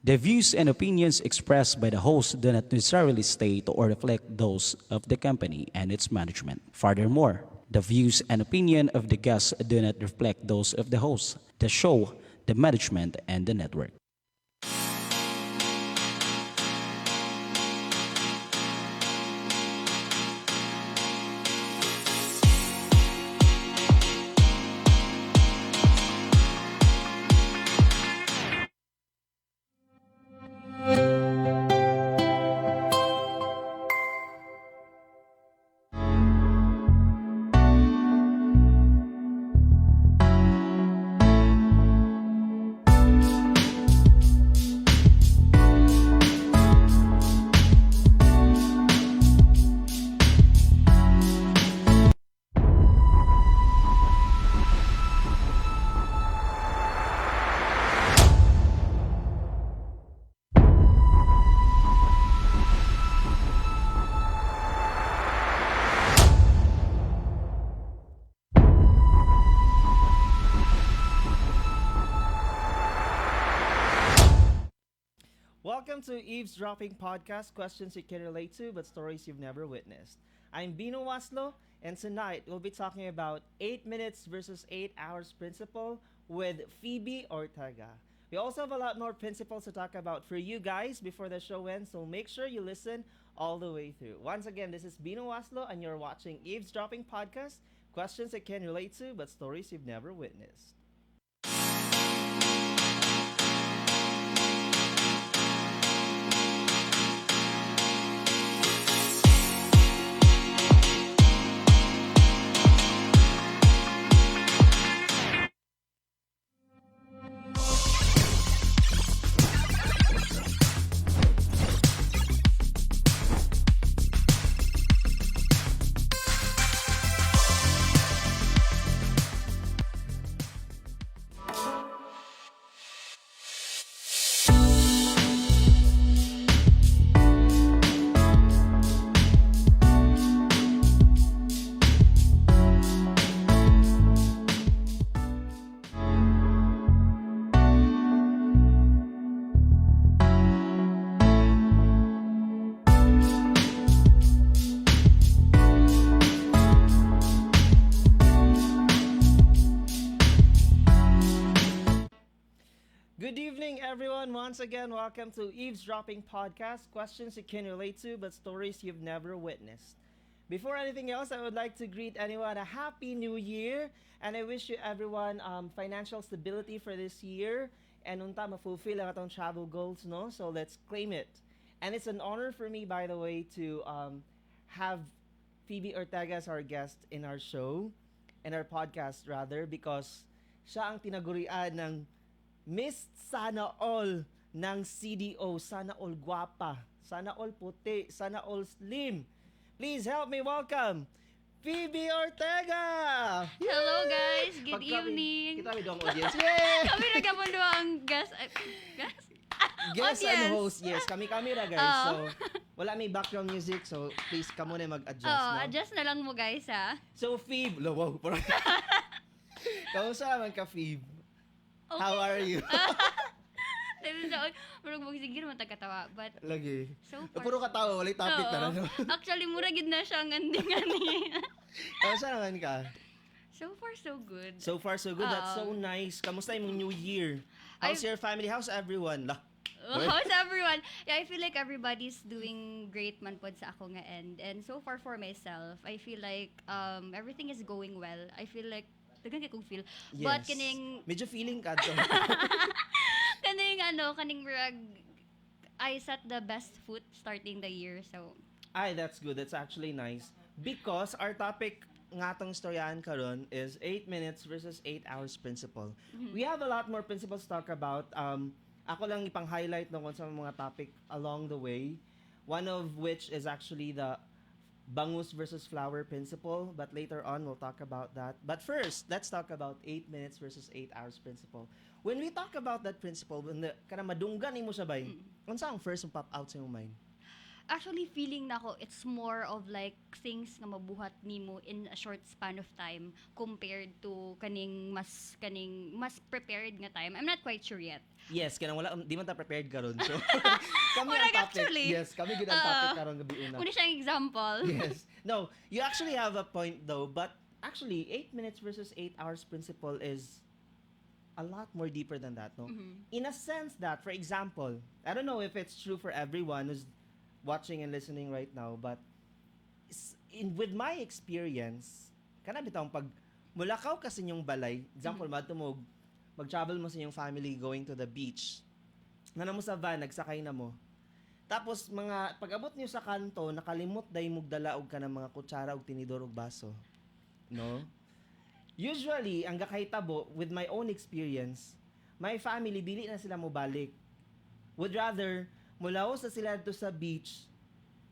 The views and opinions expressed by the host do not necessarily state or reflect those of the company and its management. Furthermore, the views and opinion of the guests do not reflect those of the host, the show, the management, and the network. Welcome to Eavesdropping Podcast, questions you can relate to but stories you've never witnessed. I'm Eavebino Waslo, and tonight we'll be talking about 8 minutes versus 8 hours principle with Phoebe Ortega. We also have a lot more principles to talk about for you guys before the show ends, so make sure you listen all the way through. Once again, this is Bino Waslo, and you're watching Eavesdropping Podcast, questions you can relate to but stories you've never witnessed. Good evening, everyone. Once again, welcome to Eavesdropping Podcast, questions you can relate to but stories you've never witnessed. Before anything else, I would like to greet anyone a Happy New Year, and I wish you everyone financial stability for this year and unta ma-fulfill ang atong travel goals, no? So let's claim it. And it's an honor for me, by the way, to have Phoebe Ortega as our guest in our show, in our podcast rather, because siya ang tinagurian ng Miss Sana All ng CDO. Sana All Guapa. Sana All Puti. Sana All Slim. Please help me welcome Phoebe Ortega! Hello guys, good evening. Kita dong audience. Yay! Kami nagamundo ang guest. Guest and Audience. host. Yes, kami ra guys. So, wala may background music. So, please, ka muna mag-adjust. No? Adjust na lang mo guys ha. So, Phoebe. Wow. Kamusta naman ka, Phoebe? Okay. How are you? Murag sige naman tagkatawa. But Lagi. so far, Puro katawa, wala topic Oo. na. No? Actually, mura gid na siya ang anding-ani. Kamusta naman ka? So far, so good. So far, so good. That's so nice. Kamusta yung New Year? How's your family? How's everyone? How's everyone? Yeah, I feel like everybody's doing great man pod sa ako nga end. And so far for myself, I feel like everything is going well. I feel like dagan kay kong feel. Yes. But kining Medyo feeling ka to. kaning murag I set the best foot starting the year. So Ay, that's good. That's actually nice. Because our topic nga tong storyahan karon is 8 minutes versus 8 hours principle. We have a lot more principles to talk about. Ako lang ipang-highlight ng sa mga topic along the way. One of which is actually the bangus versus flower principle, but later on we'll talk about that. But first, let's talk about 8 minutes versus 8 hours principle. When we talk about that principle, when kana madunggan nimo sabay, unsa ang first pop out sa imong mind? Actually, feeling na ako, it's more of like things nga mabuhat nimo in a short span of time compared to kaning mas prepared nga time. I'm not quite sure yet. Yes, kanang wala di man ta prepared karon. So kami Well, ang like, topic. actually, Yes, kami gid ang topic karon gabi una. Muna siyang example. Yes. No, you actually have a point though, but actually 8 minutes versus 8 hours principle is a lot more deeper than that, no? In a sense that, for example, I don't know if it's true for everyone who's watching and listening right now, but with my experience, kana bitawng pag mulakaw ka sa inyong balay, example, mag-travel mo sa inyong family going to the beach, na mo sa van, nagsakay na mo, tapos pag-abot niyo sa kanto, nakalimot day mugdala og ka ng mga kutsara og tinidor og baso. No? Usually, ang gakahitabo, with my own experience, my family, dili na sila mo balik. Would rather, mulaos na sila dito sa beach,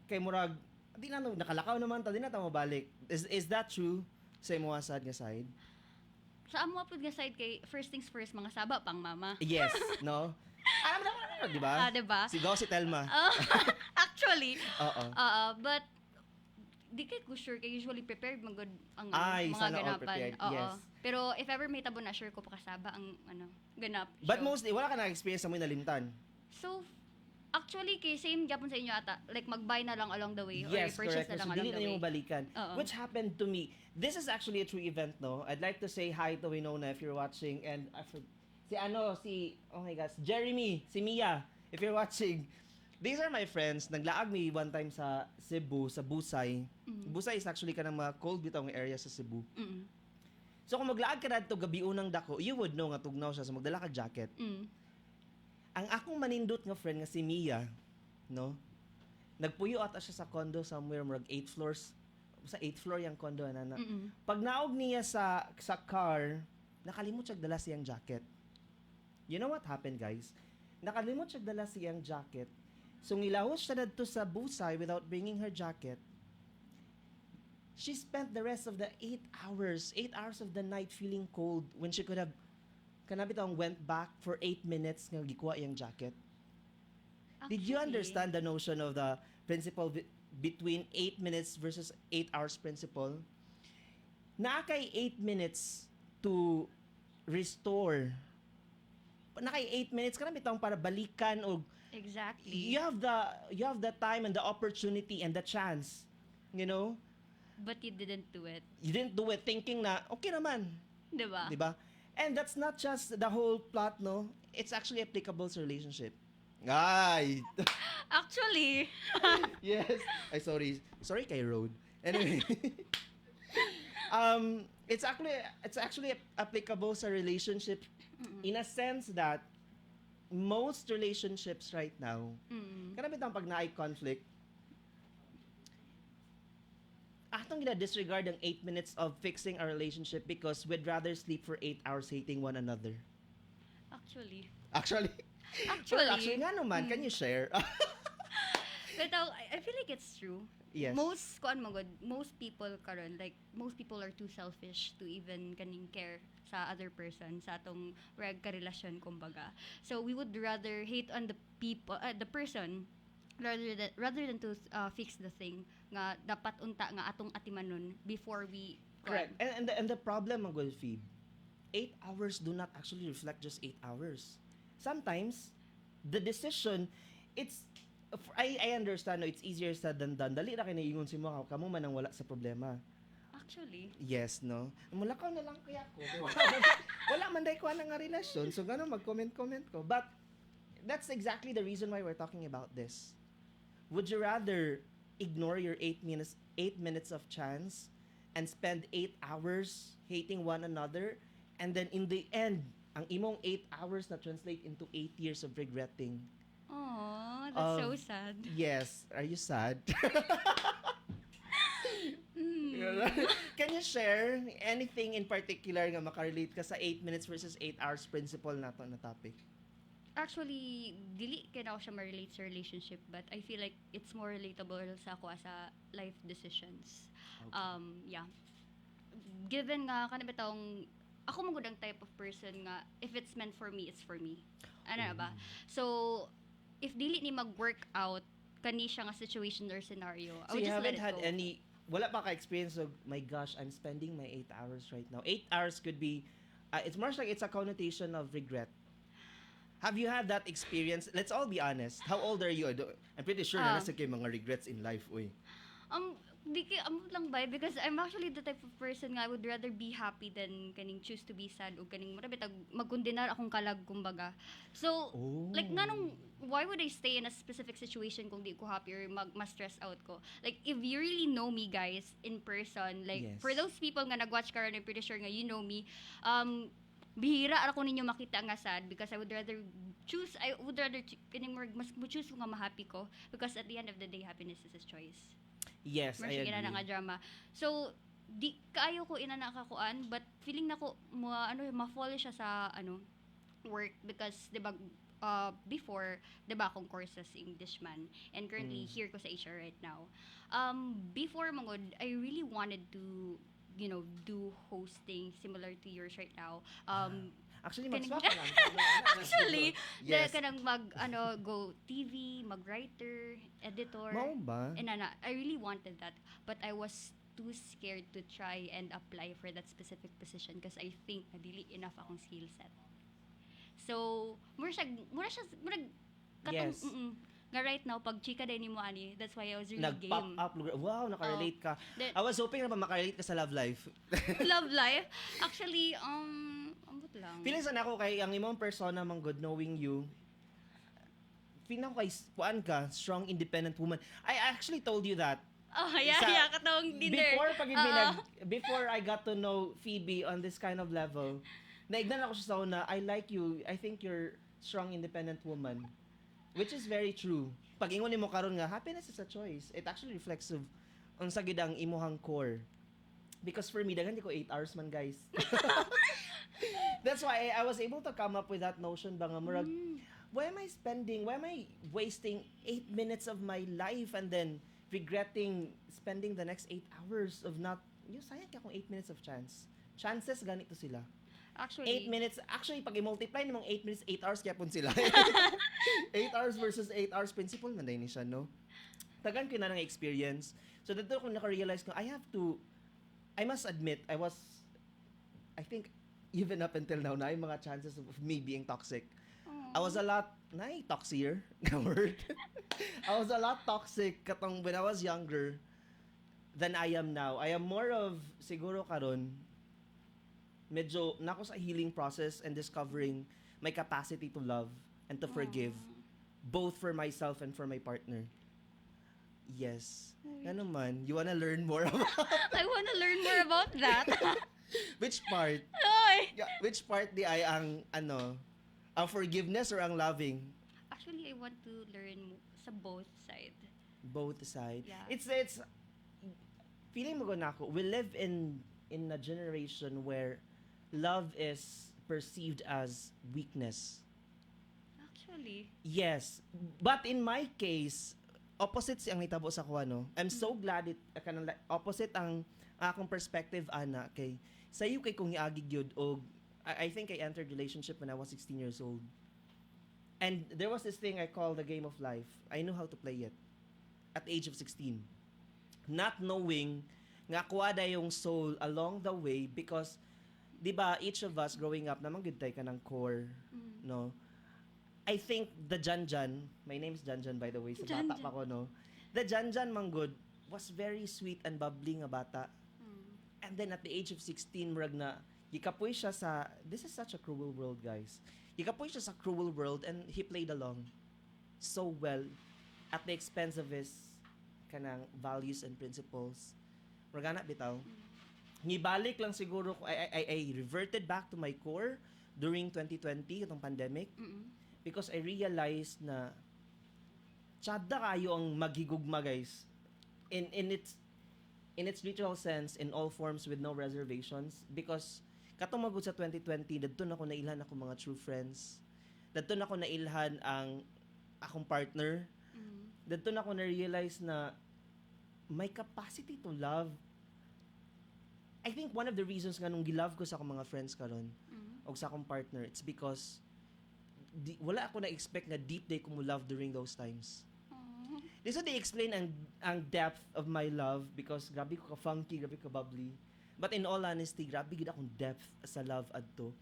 kay murag, di na, nakalakaw naman ta, di na ta mabalik. Is that true sa imo sad nga side? Sa amo apod nga side kay first things first, mga saba pang mama. Yes, no? Alam mo naman, di ba? Diba? Sigaw si Telma. Actually, Oo. but di kay ko sure kay usually prepared magod ang Ay, mga sana all ganapan. prepared, yes. Pero if ever may tabo na sure ko pakasaba ang ganap. But show. mostly, wala ka na-experience sa mo nalimtan. So actually kay same gyapon sa inyo ata, like mag-buy na lang along the way Yes, or purchase correct. na lang So, along dili the na way. yung balikan. Oo. Which happened to me. This is actually a true event, no? I'd like to say hi to Winona if you're watching. And oh my gosh, Jeremy, si Mia, if you're watching. These are my friends. Naglaag mi one time sa Cebu, sa Busay. Busay is actually kanang mga cold bitong area sa Cebu. Mm. So kung maglaag ka dito gabi unang dako, you would know nga tugnaw siya, so magdala ka jacket. Ang akong manindot nga friend nga si Mia, no? Nagpuyo ata siya sa condo somewhere murag 8 floors. Sa 8th floor yung condo na. Pag naog niya sa car, nakalimot siya dala siyang jacket. You know what happened, guys? Nakalimot siya dala siyang jacket. So ngilahos siya dito sa Busay without bringing her jacket. She spent the rest of the 8 hours of the night feeling cold when she could have kanabitang went back for 8 minutes nga gikuha yung jacket. Did you Actually, understand the notion of the principle between 8 minutes versus 8 hours principle? Nakay 8 minutes to restore. Nakay 8 minutes ka na bitang para balikan o exactly. you have the time and the opportunity and the chance, you know? But you didn't do it. You didn't do it thinking na okay naman, Diba? 'di ba? And that's not just the whole plot, no? It's actually applicable sa relationship. Ay. Actually, Yes. Ay, sorry. Sorry kay Road. Anyway. It's actually applicable sa relationship in a sense that most relationships right now, karamihan ang pag naay conflict, atong gina-disregard ang 8 minutes of fixing our relationship because we'd rather sleep for 8 hours hating one another. actually. Actually, Actually, nga naman, can you share? But I feel like it's true. Yes. Most people karon, like most people are too selfish to even kaning care sa other person sa atong reg ka relasyon kumbaga. So we would rather hate on the person rather than to fix the thing nga dapat unta nga atong atimanon before we Correct. And the problem ang Phoebe, 8 hours do not actually reflect just 8 hours. Sometimes the decision, I understand, no, it's easier said than done. Dali ra kay naingon si mo kamo man ang wala sa problema. Actually, Yes, no. Mulakaw na lang kaya ko. Wala man day ko nga relasyon, so gano mag-comment ko. But that's exactly the reason why we're talking about this. Would you rather ignore your 8 minutes of chance and spend 8 hours hating one another, and then in the end, ang imong 8 hours na translate into 8 years of regretting? oh, that's so sad. Yes. Are you sad? Can you share anything in particular nga makarelate ka sa 8 minutes versus 8 hours principle nato na topic? Actually, dili kay na ako siya ma-relate sa relationship, but I feel like it's more relatable sa ako as a life decisions. Okay. Yeah. Given nga kanabitong ako magudang type of person nga if it's meant for me, it's for me. Ano na ba? So if dili ni mag-work out kani siya nga situation or scenario, I So would you just let haven't it had go. any, wala pa ka-experience of, my gosh, I'm spending my 8 hours right now. 8 hours could be, it's more like it's a connotation of regret. Have you had that experience? Let's all be honest. How old are you? I'm pretty sure na Ah. nasa kayo mga regrets in life, uy. Di kay amot lang ba because I'm actually the type of person nga I would rather be happy than kaning choose to be sad o kaning mura bitag magkondenar akong kalag kumbaga. So like nganong why would I stay in a specific situation kung di ko happy or ma-stress out ko? Like if you really know me guys in person, like Yes. for those people nga nag-watch karon, I'm pretty sure nga you know me. Bihira ako ninyo makita nga sad because I would rather kaning mas mo-choose ko nga ma-happy ko because at the end of the day happiness is a choice. Yes, I Ina na agree. nga drama. So, di kaayo ko ina nakakuan but feeling na ko ma-fall siya sa work because 'di ba before 'di ba akong courses Englishman and currently here ko sa Asia right now. Before mangod I really wanted to do hosting similar to yours right now. Actually, Kaning- mag-swap ka lang. Actually, Yes. kanang go TV, mag-writer, editor. Mao ba? And I really wanted that, but I was too scared to try and apply for that specific position because I think na dili enough akong skill set. So, mura siya katong Yes. nga right now pag chika din mo ani, that's why I was really Nag-pop game. up. Wow, nakarelate ka. Then- I was hoping na ba makarelate ka sa love life. Love life. Actually, ambot lang. Feeling sana ako kay ang imong persona mang good knowing you. Feeling ako kay kuan ka, strong independent woman. I actually told you that. Oh, yeah, Sa- katong dinner. Before I got to know Phoebe on this kind of level, naignan ako siya sa una, I like you. I think you're strong independent woman. Which is very true. Pag ingon nimo karon nga happiness is a choice. It actually reflects of unsa gid ang imuhang core. Because for me, daghan di ko 8 hours man, guys. That's why I was able to come up with that notion ba nga murag, why am I wasting 8 minutes of my life and then regretting spending the next 8 hours of not, sayang ka kung 8 minutes of chance. Chances ganito sila. Actually, 8 minutes, actually pag i-multiply nimong 8 minutes, 8 hours kaya pun sila. 8 hours versus 8 hours principle man din ni siya, no? Tagan ko na ng experience. So dito ko naka-realize ko, I must admit, I think, even up until now, na yung mga chances of me being toxic. I was a lot, toxier, na word. I was a lot toxic katong when I was younger than I am now. I am more of, siguro karon, medyo nako sa healing process and discovering my capacity to love and to forgive, both for myself and for my partner. Yes. Ano man, you wanna learn more about I wanna learn more about that. which part? Ay! Yeah, which part di ay ang ang forgiveness or ang loving? Actually, I want to learn sa both side. Both side. Yeah. It's feeling mo na ako, we live in a generation where love is perceived as weakness. Actually. Yes. But in my case, opposite siyang hitabo sa kuha, no? I'm so glad kanang opposite ang akong perspective, ana, kay sayo kay kung iagig yun, o I think I entered relationship when I was 16 years old. And there was this thing I call the game of life. I knew how to play it at the age of 16. Not knowing nga kuwada yung soul along the way because, di ba, each of us growing up, naman good tayo ka ng core, no? I think the Janjan, my name is Janjan by the way, sa bata pa ko, no? The Janjan Manggod was very sweet and bubbly nga bata. And then at the age of 16, murag na, yikapoy siya sa, this is such a cruel world, guys. Yikapoy siya sa cruel world and he played along so well at the expense of his kanang values and principles. Murag na bitaw. Ngibalik lang siguro ko, I reverted back to my core during 2020, itong pandemic. Because I realized na tsada kayo ang maghigugma, guys. In its literal sense, in all forms with no reservations. Because katong magud sa 2020, dadto na ako nailhan ako mga true friends. Dadto na ako nailhan ang akong partner. Dadto na ako na-realize na my capacity to love. I think one of the reasons nga nung gilove ko sa akong mga friends karon o sa akong partner, it's because wala ako na-expect na deep day ko mo love during those times. This would explain ang depth of my love because grabe ko ka-funky, grabe ko bubbly. But in all honesty, grabe gid akong depth sa love adto.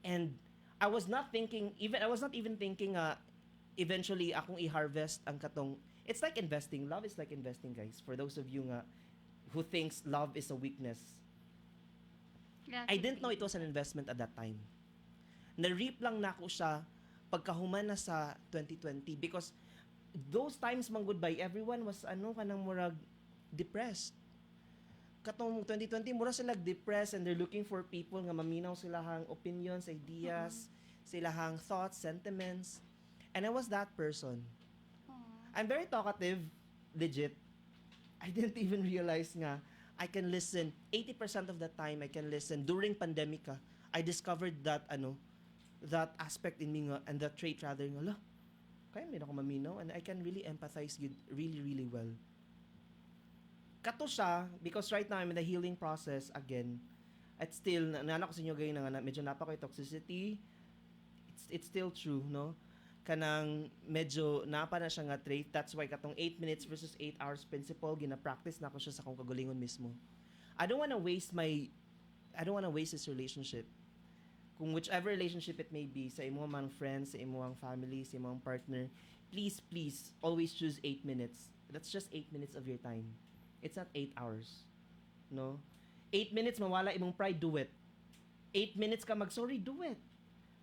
And I was not even thinking eventually akong i-harvest ang katong. It's like investing. Love is like investing, guys. For those of you nga who thinks love is a weakness. Yeah, I didn't know it was an investment at that time. Na-reap lang na ako siya pagkahuman na sa 2020 because those times man goodbye, everyone was kanang murag depressed. Katong 2020 mura sila depressed and they're looking for people nga maminaw sila hang opinions, ideas, sila hang thoughts, sentiments. And I was that person. I'm very talkative, legit. I didn't even realize nga I can listen 80% of the time. I can listen during pandemic. I discovered that that aspect in me nga, and that trait rather nga kaya may ako maminaw and I can really empathize you really really well. Kato siya because right now I'm in the healing process again. At still nana ko sa inyo gayud nga medyo napa ko toxicity. It's still true, no? Kanang medyo napa na siya nga trait. That's why katong 8 minutes versus 8 hours principle gina-practice na ko siya sa akong kagalingon mismo. I don't wanna waste this relationship. Kung whichever relationship it may be, sa imong mga friends, sa imong family, sa imong partner, please always choose 8 minutes. That's just 8 minutes of your time. It's not 8 hours. No? 8 minutes mawala imong pride, do it. 8 minutes ka mag-sorry, do it.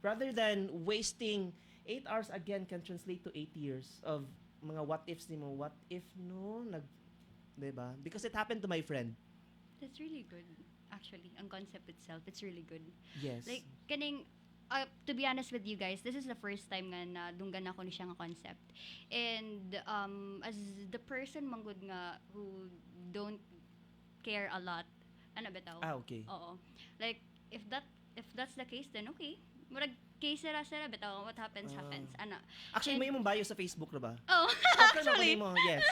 Rather than wasting 8 hours again can translate to 8 years of mga what ifs nimo. What if no? Diba? Because it happened to my friend. That's really good. Actually, ang concept itself, it's really good. Yes. Like, to be honest with you guys, this is the first time nga na dunggan ako ni siya nga concept. And as the person manggod nga who don't care a lot, ano bitaw? Okay. Oo. Like, if that's the case, then okay. Murag case sira bitaw, what happens happens. Ana. Actually, may mong bio sa Facebook na ba? Oh, actually. Mo, yes.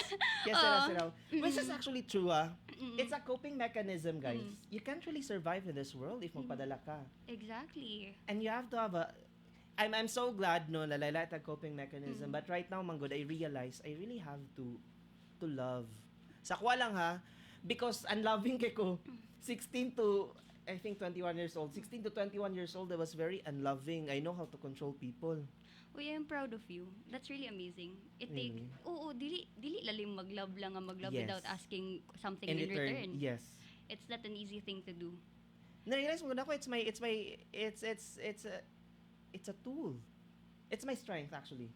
Yes, sira. Which is actually true, It's a coping mechanism, guys. You can't really survive in this world if magpadala ka. Exactly. And you have to have I'm so glad no lalala at a coping mechanism, but right now manggod I realize I really have to love. Sakwa lang because unloving kay ko 16 to I think 21 years old. 16 to 21 years old I was very unloving. I know how to control people. Uy, I'm proud of you. That's really amazing. Really? Dili lalim mag-love lang Yes. without asking something In in return. Yes. It's not an easy thing to do. Na-realize mo na ako it's a tool. It's my strength actually.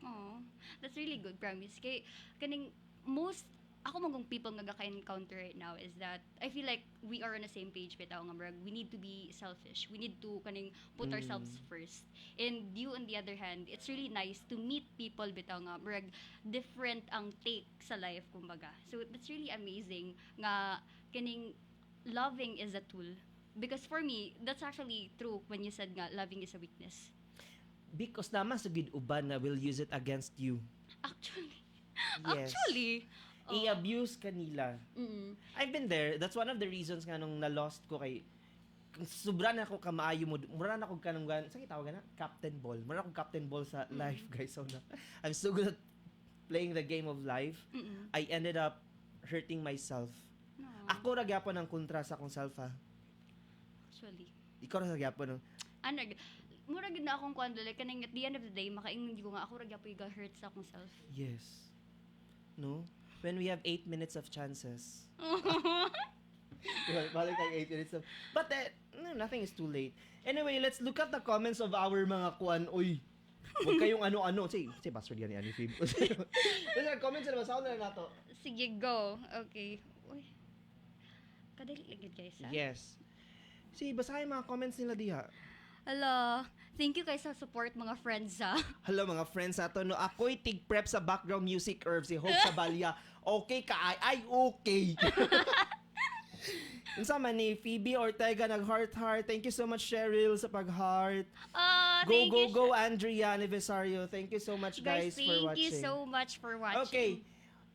Oh, that's really good, promise. Kay kaning ako magong people nga gaka-encounter right now is that I feel like we are on the same page bitaw nga murag we need to be selfish. We need to kaning put ourselves first. And you on the other hand, it's really nice to meet people bitaw nga murag different ang take sa life kumbaga. So that's really amazing nga kaning loving is a tool. Because for me, that's actually true when you said nga loving is a weakness. Because naman sa gid uban na will use it against you. Yes. I-abuse kanila. I've been there. That's one of the reasons nga nung na-lost ko kay sobra na ako kamaayo mo. Mura na ako kanang sa tawag na Captain Ball. Mura akong Captain Ball sa life, guys. So I'm so good at playing the game of life. I ended up hurting myself. No. Ako ra gyapon ang kontra sa akong self Actually. Ikaw ra gyapon. Mura gid na akong kwando like kaning at the end of the day makaingon ko nga ako ra gyapon hurt sa akong self. Yes. No? When we have 8 minutes of chances. Balik ang 8 minutes of... But nothing is too late. Anyway, let's look at the comments of our mga kuan. Uy, huwag kayong ano-ano. Say password yan ni Phoebe. Comments na masaw na nato. Sige, go. Okay. Uy. Kadali lagid guys, Yes. Basahin mga comments nila diha. Hello. Thank you guys sa support mga friends Hello mga friends ato no. Ako'y tig-prep sa background music Irv si Hope Sabalya. Okay ka ay okay. Unsa man ni Phoebe Ortega nag-heart. Thank you so much Cheryl sa pag-heart. Go Andrea Aniversario. Thank you so much guys for watching. Thank you so much for watching. Okay.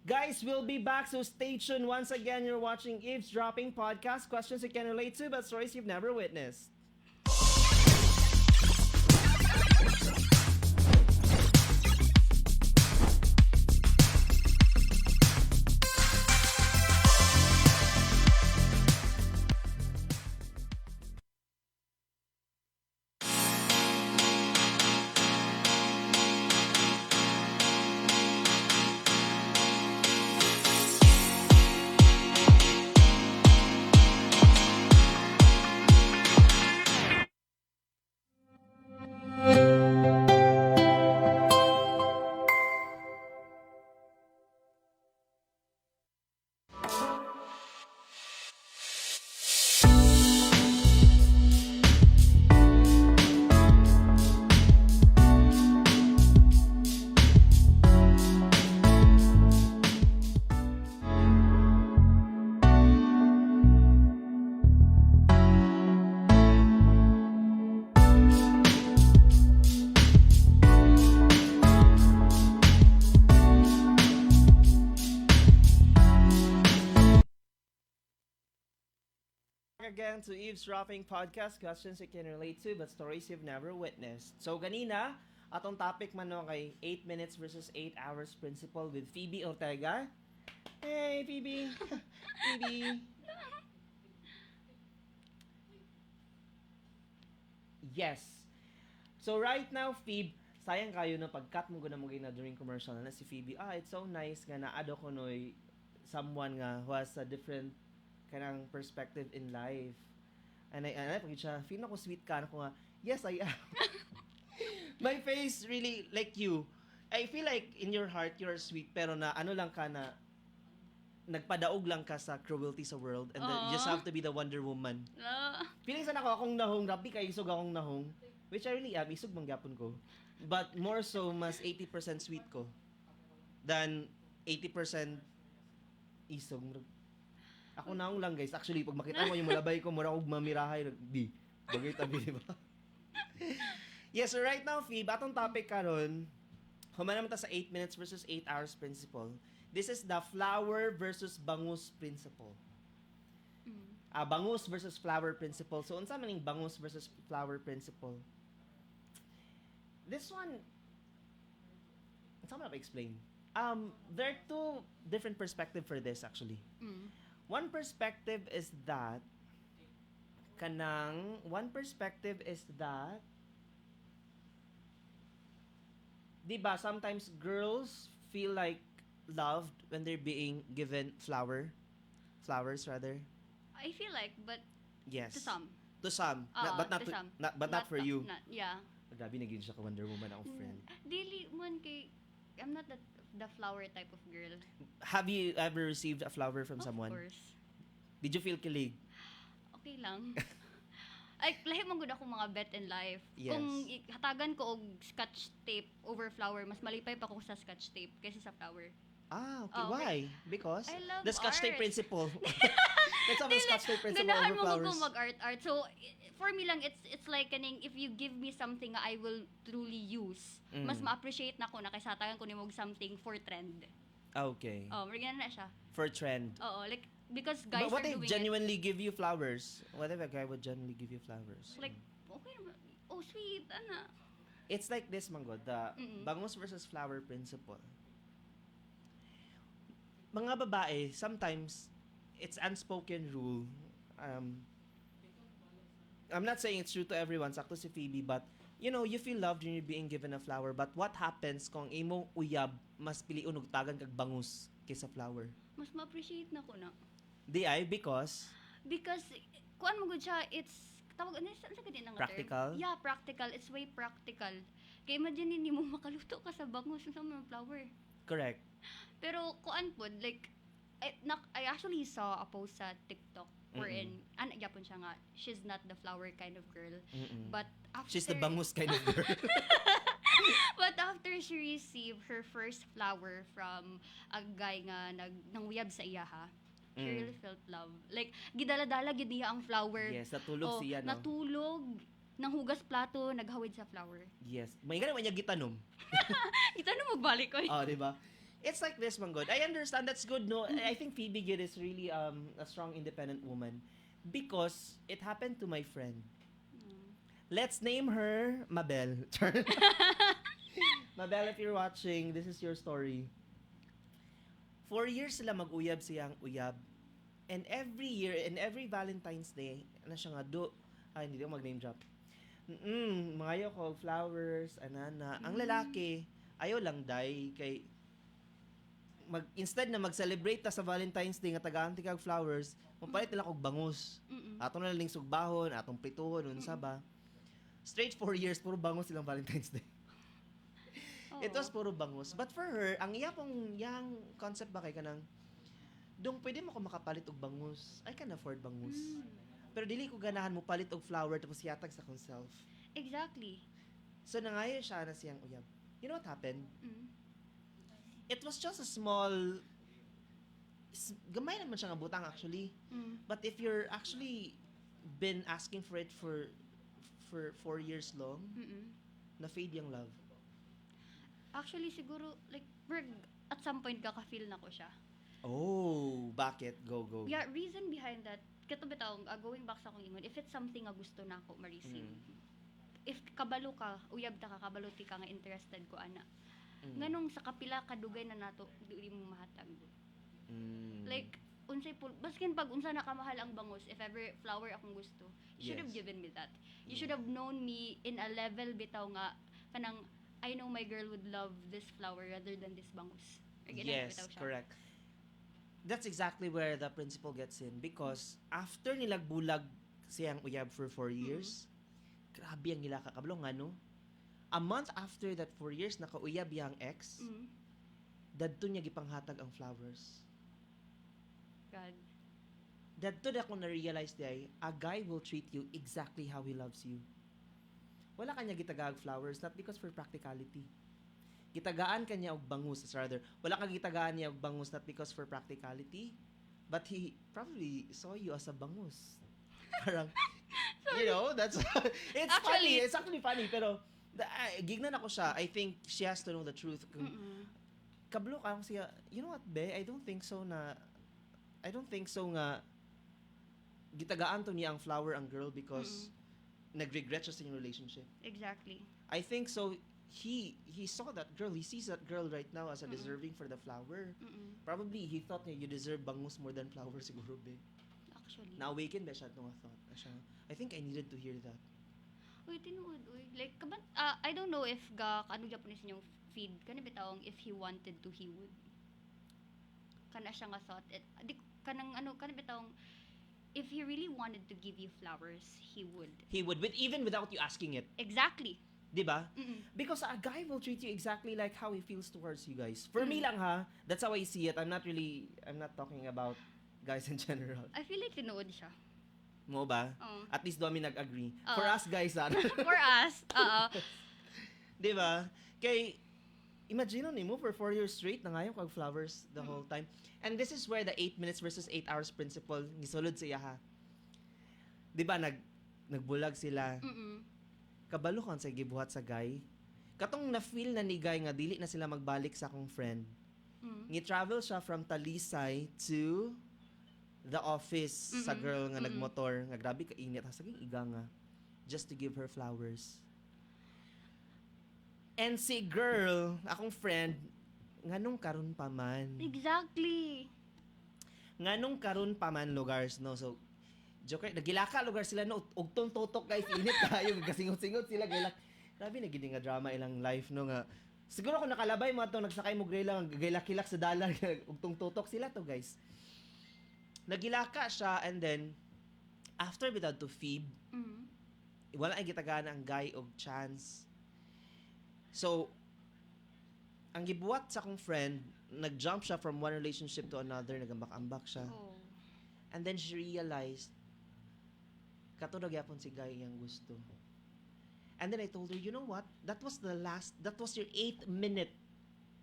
Guys, we'll be back, so stay tuned. Once again, you're watching Eavesdropping Podcast. Questions you can relate to, but stories you've never witnessed. again to Eavesdropping Podcast, questions you can relate to but stories you've never witnessed. So ganina, atong topic man no kay 8 minutes versus 8 hours principle with Phoebe Ortega. Hey, Phoebe. Phoebe. Yes. So right now, Phoebe, sayang kayo na pag-cut mo guna mo na during commercial na si Phoebe. It's so nice nga naado ko noy someone nga who has a different kanang perspective in life. And I pag siya, feel na ko sweet ka na ko nga, yes, I am. My face really like you. I feel like in your heart you're sweet pero na ano lang ka na nagpadaog lang ka sa cruelty sa world and you just have to be the Wonder Woman. Feeling sana ko akong nahong, rabi kay isog akong nahong, which I really am, isog mangyapon ko. But more so, mas 80% sweet ko than 80% isog. Ako nahong lang guys, actually pag makita mo yung malabay ko, mura kong mamirahay, di, bagay tabi, di ba? Yes, so right now, Phoebe, atong topic karon, humanam ta sa 8 minutes versus 8 hours principle. This is the flower versus bangus principle. Bangus versus flower principle. So, unsa man yung bangus versus flower principle? This one, unsa man explain? There are two different perspectives for this actually. One perspective is that diba, sometimes girls feel like loved when they're being given flowers rather. I feel like, but Yes. to some. To some. But not to some. not for you. Yeah. Grabe naging siya ka Wonder Woman akong friend. Dili man kay, I'm not the flower type of girl. Have you ever received a flower from someone? Of course. Did you feel kilig? Okay lang. Ay, lahi man gud ako mga bet in life. Yes. Kung hatagan ko og scotch tape over flower, mas malipay pa ko sa scotch tape kaysa sa flower. Okay. Oh, Why? Because? I love the Scotch tape art. principle. Let's have the Scotch tape principle Ganahan over mo flowers. ko mag-art. So, for me lang, it's like kaning, if you give me something I will truly use, mas ma-appreciate na ko na kaysa hatagan ko nimog something for trend. Okay. Marigyan na siya. For trend. Oo, like, because guys But what are if doing genuinely give you flowers? What if a guy would genuinely give you flowers? Like, okay naman. Oh, sweet, ana. It's like this, Manggod, the bangus versus flower principle. Mga babae, sometimes, it's unspoken rule. I'm not saying it's true to everyone, sakto si Phoebe, but, you know, you feel loved when you're being given a flower, but what happens kung imo uyab, mas piliun og tagan kag bangus kaysa flower? Mas ma-appreciate na ko na. Di ay, because kuan mo gud siya, it's tawag ano sa gid nang Practical? term. Yeah, practical. It's way practical. Kay imagine ni mo makaluto ka sa bangus sa mga flower. correct. Pero kuan pod like I actually saw a post sa TikTok wherein yapon siya nga she's not the flower kind of girl. But after She's the bangus kind of girl. But after she received her first flower from a guy nga nanguyab sa iya ha, she really felt love. Like, gidala-dala gid niya ang flower. Yes, natulog siya, no? Natulog. Nang hugas plato, naghawid sa flower. Yes. May ganun man niya gitanom. Ito na magbalik ko. Oh, di ba? It's like this, Manggod. I understand, that's good, no? I think Phoebe Gid is really a strong, independent woman because it happened to my friend. Let's name her Mabel. Mabel, if you're watching, this is your story. 4 years sila mag-uyab siyang uyab. And every year, and every Valentine's Day, ano siya nga, hindi ako mag-name drop. Mga ko, flowers, anana. Ang lalaki, ayaw lang day, kay instead na mag-celebrate ta sa Valentine's Day nga taga-anti kag flowers, mapalit nila kog bangus. Atong na lang sugbahon, atong prituhon, unsa ba. Straight 4 years, puro bangus silang Valentine's Day. It was puro bangus. But for her, ang yang concept ba kay kanang, dong pwede mo ko makapalit og bangus. I can afford bangus. Pero dili ko ganahan mo palit og flower tapos yatag sa kong self. Exactly. So nangayo siya na siyang uyab. You know what happened? It was just a small gamay naman siya nga butang actually. But if you're actually been asking for it for 4 years long, na-fade yung love. Actually, siguro, like, at some point, kaka-feel na ko siya. Oh, bakit? Go. Yeah, reason behind that, kato bitaw going back sa akong ingon, if it's something nga gusto nako ma-receive. If kabalo ka, uyab ta ka kabalo ti ka nga interested ko ana. Nganong sa kapila ka dugay na nato dili mo mahatag. Like unsay baskin pag unsa na kamahal ang bangus, if ever flower akong gusto, you should have given me that. You should have known me in a level bitaw nga kanang I know my girl would love this flower rather than this bangus. Yes, correct. That's exactly where the principal gets in because after nilagbulag siyang uyab for 4 years, grabe ang nila kakablong ano. A month after that 4 years nakauyab yang ex, dadto niya gipanghatag ang flowers. God. Dadto na ko na-realize day, a guy will treat you exactly how he loves you. Wala kanya gitagaag flowers, not because for practicality. Gitagaan kanya og bangus, rather. Wala ka gitagaan niya og bangus not because for practicality, but he probably saw you as a bangus. Parang, you know, that's, it's funny. It's actually funny, pero, gignan ako siya. I think she has to know the truth. Kablo ka ako siya, you know what, be? I don't think so nga, gitagaan to niya ang flower ang girl because nag-regret siya sa yung relationship. Exactly. I think so. He saw that girl. He sees that girl right now as a deserving for the flower. Probably he thought niya you deserve bangus more than flowers siguro be. Actually. Na-awaken ba siya nung thought? I think I needed to hear that. Uy, tinuod, uy. Like, I don't know if ano Japanese yung feed. Kana bitawang if he wanted to, he would. Kana siya nga thought. Kana bitawang if he really wanted to give you flowers, he would. He would, even without you asking it. Exactly. Diba? Because a guy will treat you exactly like how he feels towards you guys. For me lang ha, that's how I see it. I'm not talking about guys in general. I feel like tinuod siya. Mo ba? At least doon kami nag-agree. For us guys, For us, diba? Kay, imagine mo for 4 years straight na ngayon kag flowers the whole time. And this is where the 8 minutes versus 8 hours principle gisulod siya ha. Diba, nagbulag sila. Kabalo kan sa gibuhat sa guy. Katong na-feel na ni guy nga dili na sila magbalik sa akong friend. Ni-travel siya from Talisay to the office sa girl nga nagmotor. Nga grabe ka init. Saging iga nga. Just to give her flowers. And si girl, akong friend, nganong karon pa man. Exactly. Nganong karon pa man lugars, no? So, joker, nagilaka lugar sila no, ugtong totok guys, init kayo, gasingot-singot sila, gilak. Grabe na gini nga drama ilang life no nga. Siguro kung nakalabay mo to, nagsakay mo gilak-kilak sa dalan, ugtong totok sila to guys. Nagilaka siya and then, after without to Phoebe, wala ay gitagaan ang guy og chance. So, ang gibuhat sa akong friend, nag-jump siya from one relationship to another, nagambak-ambak siya. And then she realized, katulog yapon si guy yang gusto. And then I told her, you know what? That was your 8th minute.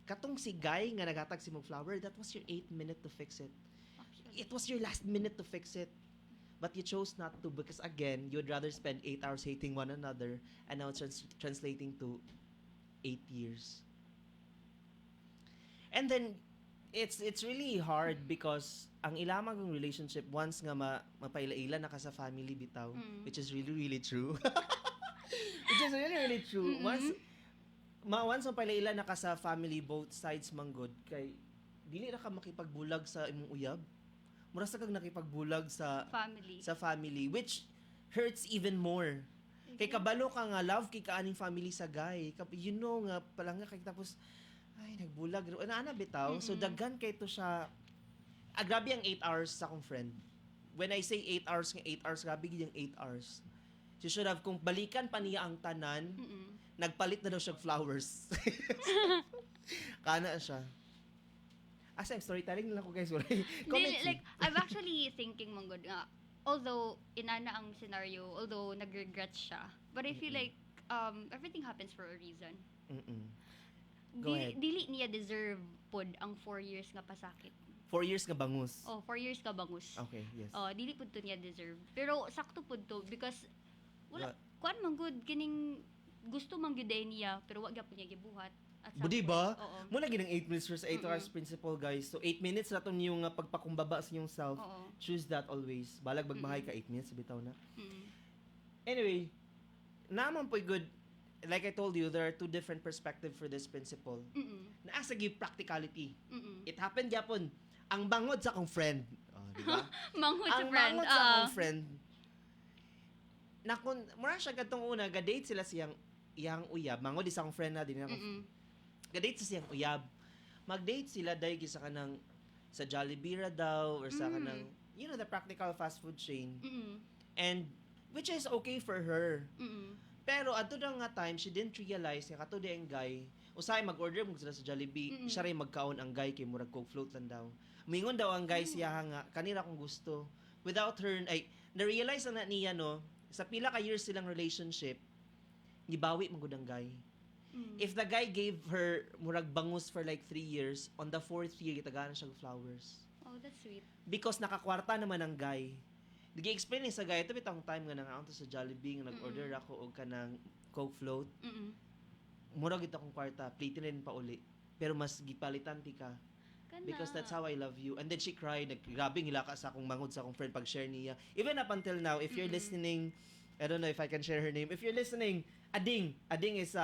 Katong si guy nga nagatag si mong flower, that was your 8th minute to fix it. It was your last minute to fix it. But you chose not to because again, you'd rather spend 8 hours hating one another and now it's translating to 8 years. And then, it's really hard because ang ilamang ng relationship once nga mapaila-ila na ka sa family bitaw, which is really really true. Which is really really true. Once mapaila-ila na ka sa family both sides manggod kay dili na ka makipagbulag sa imong uyab. Mura sa kag nakipagbulag sa family which hurts even more. Kay kabalo ka nga love kay kaaning family sa guy. You know nga pala nga kay tapos ay, nagbulag. Ana bitaw. So, daghan kay to siya. Grabe ang 8 hours sa akong friend. When I say 8 hours, 8 hours, grabe yung 8 hours. She should have, kung balikan pa niya ang tanan, nagpalit na daw siya flowers. Kana siya. Asa, I'm storytelling lang ako guys. Like, I'm actually thinking, manggod nga, although, inana ang scenario, although nag-regret siya, but I feel like, everything happens for a reason. Dili niya deserve pod ang 4 years nga pasakit. 4 years ka bangus. 4 years ka bangus. Okay, yes. Dili pod to niya deserve. Pero sakto pod to because wala kuan man good kining gusto man gyud niya pero wag gyapon niya gibuhat. At some Budi point, ba? Oo. Muna ginang 8 minutes versus 8 hours principle, guys. So 8 minutes na yung pagpakumbaba sa inyong self. Oo. Choose that always. Balag magbahay ka 8 minutes bitaw na. Mm. Anyway, naman po good. Like I told you, there are two different perspectives for this principle. Naasa gyud practicality. It happened yapon. Ang bangod sa akong friend. Oh, di ba? Manghod sa Ang friend. bangod sa akong friend. Nakon, mura siya katong una, ga-date sila siyang iyang uyab. Mangod isa akong friend na din ako. Ga-date sa siyang uyab. Mag-date sila dahil sa kanang sa Jollibee ra daw or sa kanang the practical fast food chain. And which is okay for her. Pero ato daw nga time she didn't realize nga kato ang guy usay mag-order mo sila sa Jollibee, siya rin magkaon ang guy kay murag coke float lang daw. Mingon daw ang guy siya nga kanila kong gusto. Without her ay na-realize na niya no sa pila ka years silang relationship gibawi man gud ang guy. If the guy gave her murag bangus for like 3 years, on the 4th year gitaganan siya og flowers. Oh, that's sweet. Because nakakwarta naman ang guy. Nag-explain ni sa guy, ito bitang time nga nangaon to sa Jollibee nga nag-order ako og kanang Coke float. Mura gid akong kwarta, plate rin pa uli. Pero mas gipalitan ti ka. Because that's how I love you. And then she cried, grabe hilaka sa akong mangod sa akong friend pag share niya. Even up until now, if you're listening, I don't know if I can share her name. If you're listening, Ading is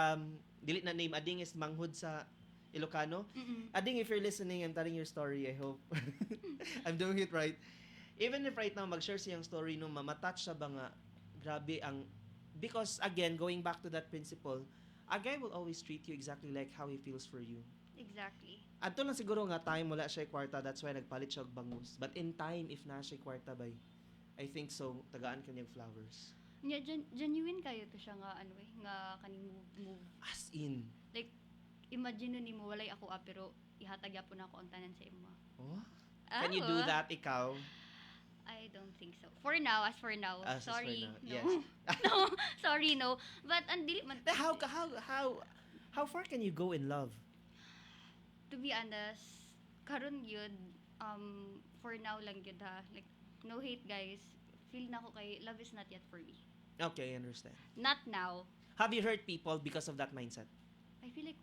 delete na name. Ading is manghod sa Ilocano. Ading, if you're listening, I'm telling your story. I hope I'm doing it right. Even if right now mag-share siyang story no mamatouch siya ba nga grabe ang because again going back to that principle, a guy will always treat you exactly like how he feels for you. Exactly. Adto lang siguro nga time wala siya kwarta, that's why nagpalit siya og bangus. But in time if na siya kwarta bay, I think so tagaan kanyang flowers. Nya genuine kayo to siya nga nga kaning move. As in. Like imagine nimo walay ako pero ihatag gyapon ako ang tanan sa imo. Oh? Can you do that ikaw? I don't think so. For now, as for now. As for Sorry. now, No. yes. No. Sorry, no. But andili man. How far can you go in love? To be honest, karon yun, for now lang yun ha. Like, no hate guys. Feel na ko kay love is not yet for me. Okay, I understand. Not now. Have you hurt people because of that mindset? I feel like,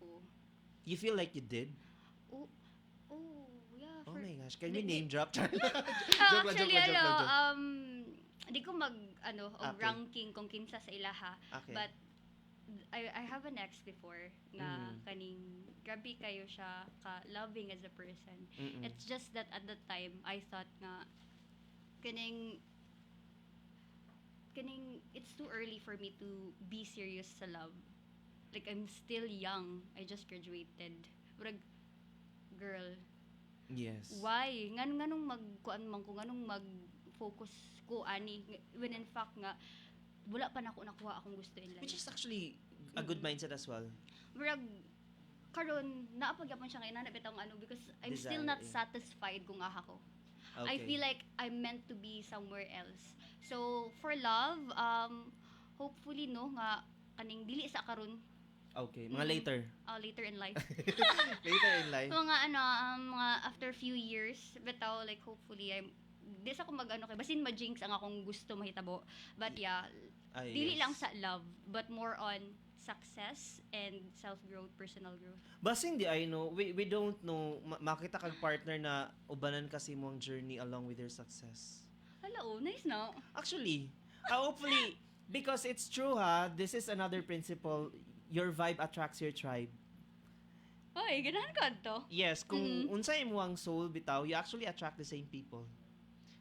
You feel like you did? oh, yeah. Oh my gosh, can we name drop? Actually, di ko Okay. ranking kung kinsa sa ilaha. Okay. But, I have an ex before na kaning grabe kayo siya ka loving as a person. It's just that at the time I thought nga kaning it's too early for me to be serious sa love. Like I'm still young. I just graduated. But girl, Yes. why? Nganong magkuan man ko nganong mag-focus ko ani when in fact nga wala pa nako nakuha akong gusto in life. Which is actually a good mindset as well. Murag karon naapagyapon siya kay nana bitaw because I'm still not Desire, satisfied kung aha ko. Okay. I feel like I'm meant to be somewhere else. So for love, hopefully no nga kaning dili sa karon Okay, mga later. Later in life. Later in life. mga mga after few years bitaw like hopefully I'm di sa ko mag-ano kay basin ma-jinx ang akong gusto mahitabo. But yeah, dili lang sa love but more on success and self-growth, personal growth. Basin di I know, we don't know, makita kag partner na ubanan kasi mo ang journey along with your success. Hello, nice no? Actually, hopefully, because it's true ha, this is another principle, your vibe attracts your tribe. Oy, ganahan ko to. Yes, kung unsay mo ang soul bitaw, you actually attract the same people.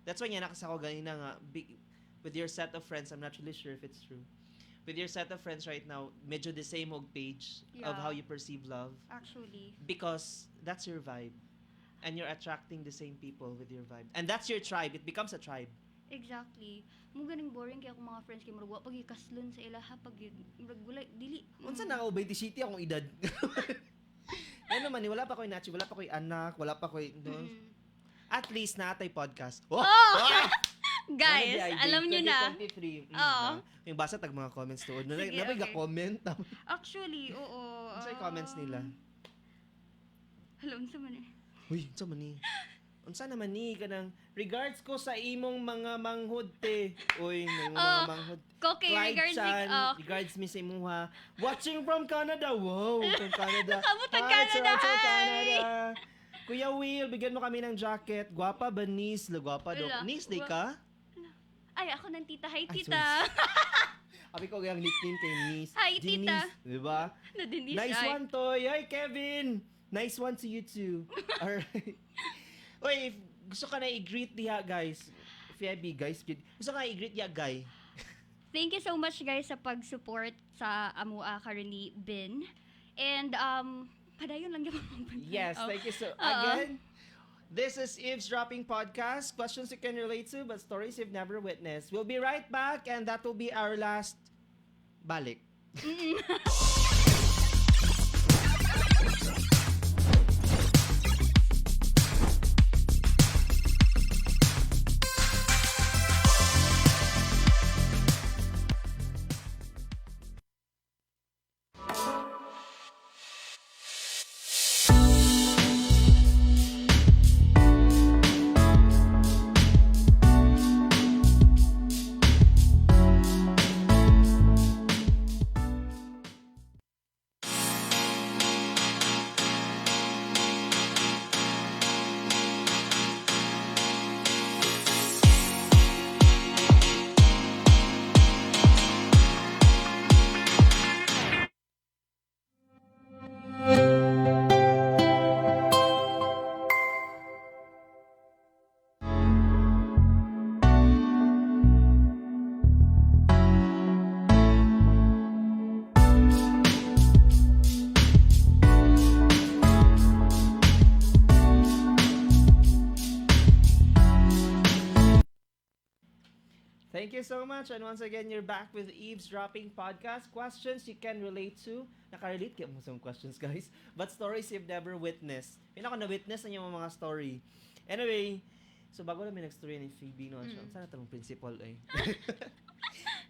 That's why nga nakasa ko ganina nga, with your set of friends, I'm not really sure if it's true. With your set of friends right now, medyo the same og page of Yeah. how you perceive love. Actually. Because that's your vibe. And you're attracting the same people with your vibe. And that's your tribe. It becomes a tribe. Exactly. Mo ganing boring kay akong mga friends kay murag wa pag ikaslon sa ilaha pag murag wala dili. Unsa na ako 27 akong edad. Ano man, wala pa ko'y nachi, wala pa ko'y anak, wala pa ko'y At least natay podcast. Oh! Guys, alam niyo na. 2023. Oo. Yung basa tag mga comments tuod. Sige, Nabay okay. comment. Actually, oo. Unsay comments nila? Hello, unsa man eh? Uy, unsa man ni? unsa naman ni kanang regards ko sa imong mga manghud te. Uy, may mga manghud. Okay, regards Regards mi sa imuha. Watching from Canada. Wow, from Canada. Kamutan Hi, Canada, Toronto, hi! Canada. Kuya Will, bigyan mo kami ng jacket. Gwapa ba, Nis? Gwapa, do. Wala. Nis, day ka? Ay, ako ng tita. Hi, Ay, tita. Abi ko yung nickname kay Nis. Hi, tita. Diba? Nadinis Nice ay. one, Toy. Hi, Kevin. Nice one to you too. Alright. Uy, if gusto ka na i-greet diha, guys. Phoebe, guys. Gusto ka na i-greet diha, guy. Thank you so much, guys, sa pag-support sa Amua currently Bin. And, padayon lang yung Yes, thank you so again. This is Eavesdropping Podcast. Questions you can relate to, but stories you've never witnessed. We'll be right back, and that will be our last balik. Thank you so much. And once again, you're back with Eavesdropping Podcast. Questions you can relate to. Nakarelate kayo mo some questions, guys. But stories you've never witnessed. Pinaka na-witness na yung mga story. Anyway, so bago namin nag-story ni Phoebe, no? So, sana tanong principal, eh.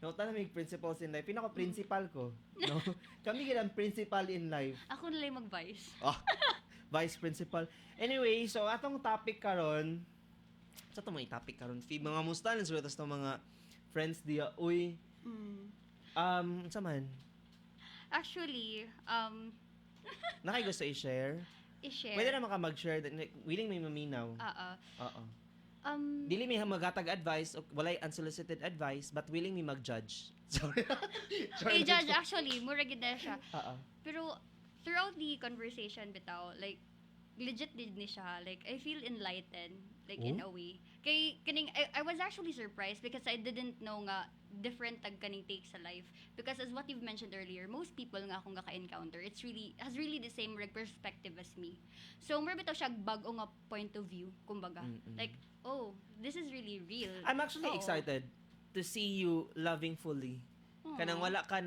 No, tanong may principals in life. Pinaka-principal ko. No? Kami ginang principal in life. Ako na lang mag-vice. Oh, vice principal. Anyway, so atong topic karon. Sa itong mga topic karon, Phoebe, mga musta lang sulat sa mga friends diya. Uy, sa man? Actually, Nakay gusto i-share? i-share. Pwede naman ka mag-share. Willing may maminaw. Oo. Dili may magatag advice o walay unsolicited advice but willing may mag-judge. Sorry. I-judge, actually, mura gid na siya. Oo. Pero, throughout the conversation bitaw, like, legit din ni siya. Like, I feel enlightened, like, in a way. I was actually surprised because I didn't know nga different tag kaning take sa life. Because as what you've mentioned earlier, most people nga akong gaka-encounter, has really the same perspective as me. So, more bitaw siya bago nga point of view, kumbaga. Like, oh, this is really real. I'm actually excited to see you loving fully. Kanang wala ka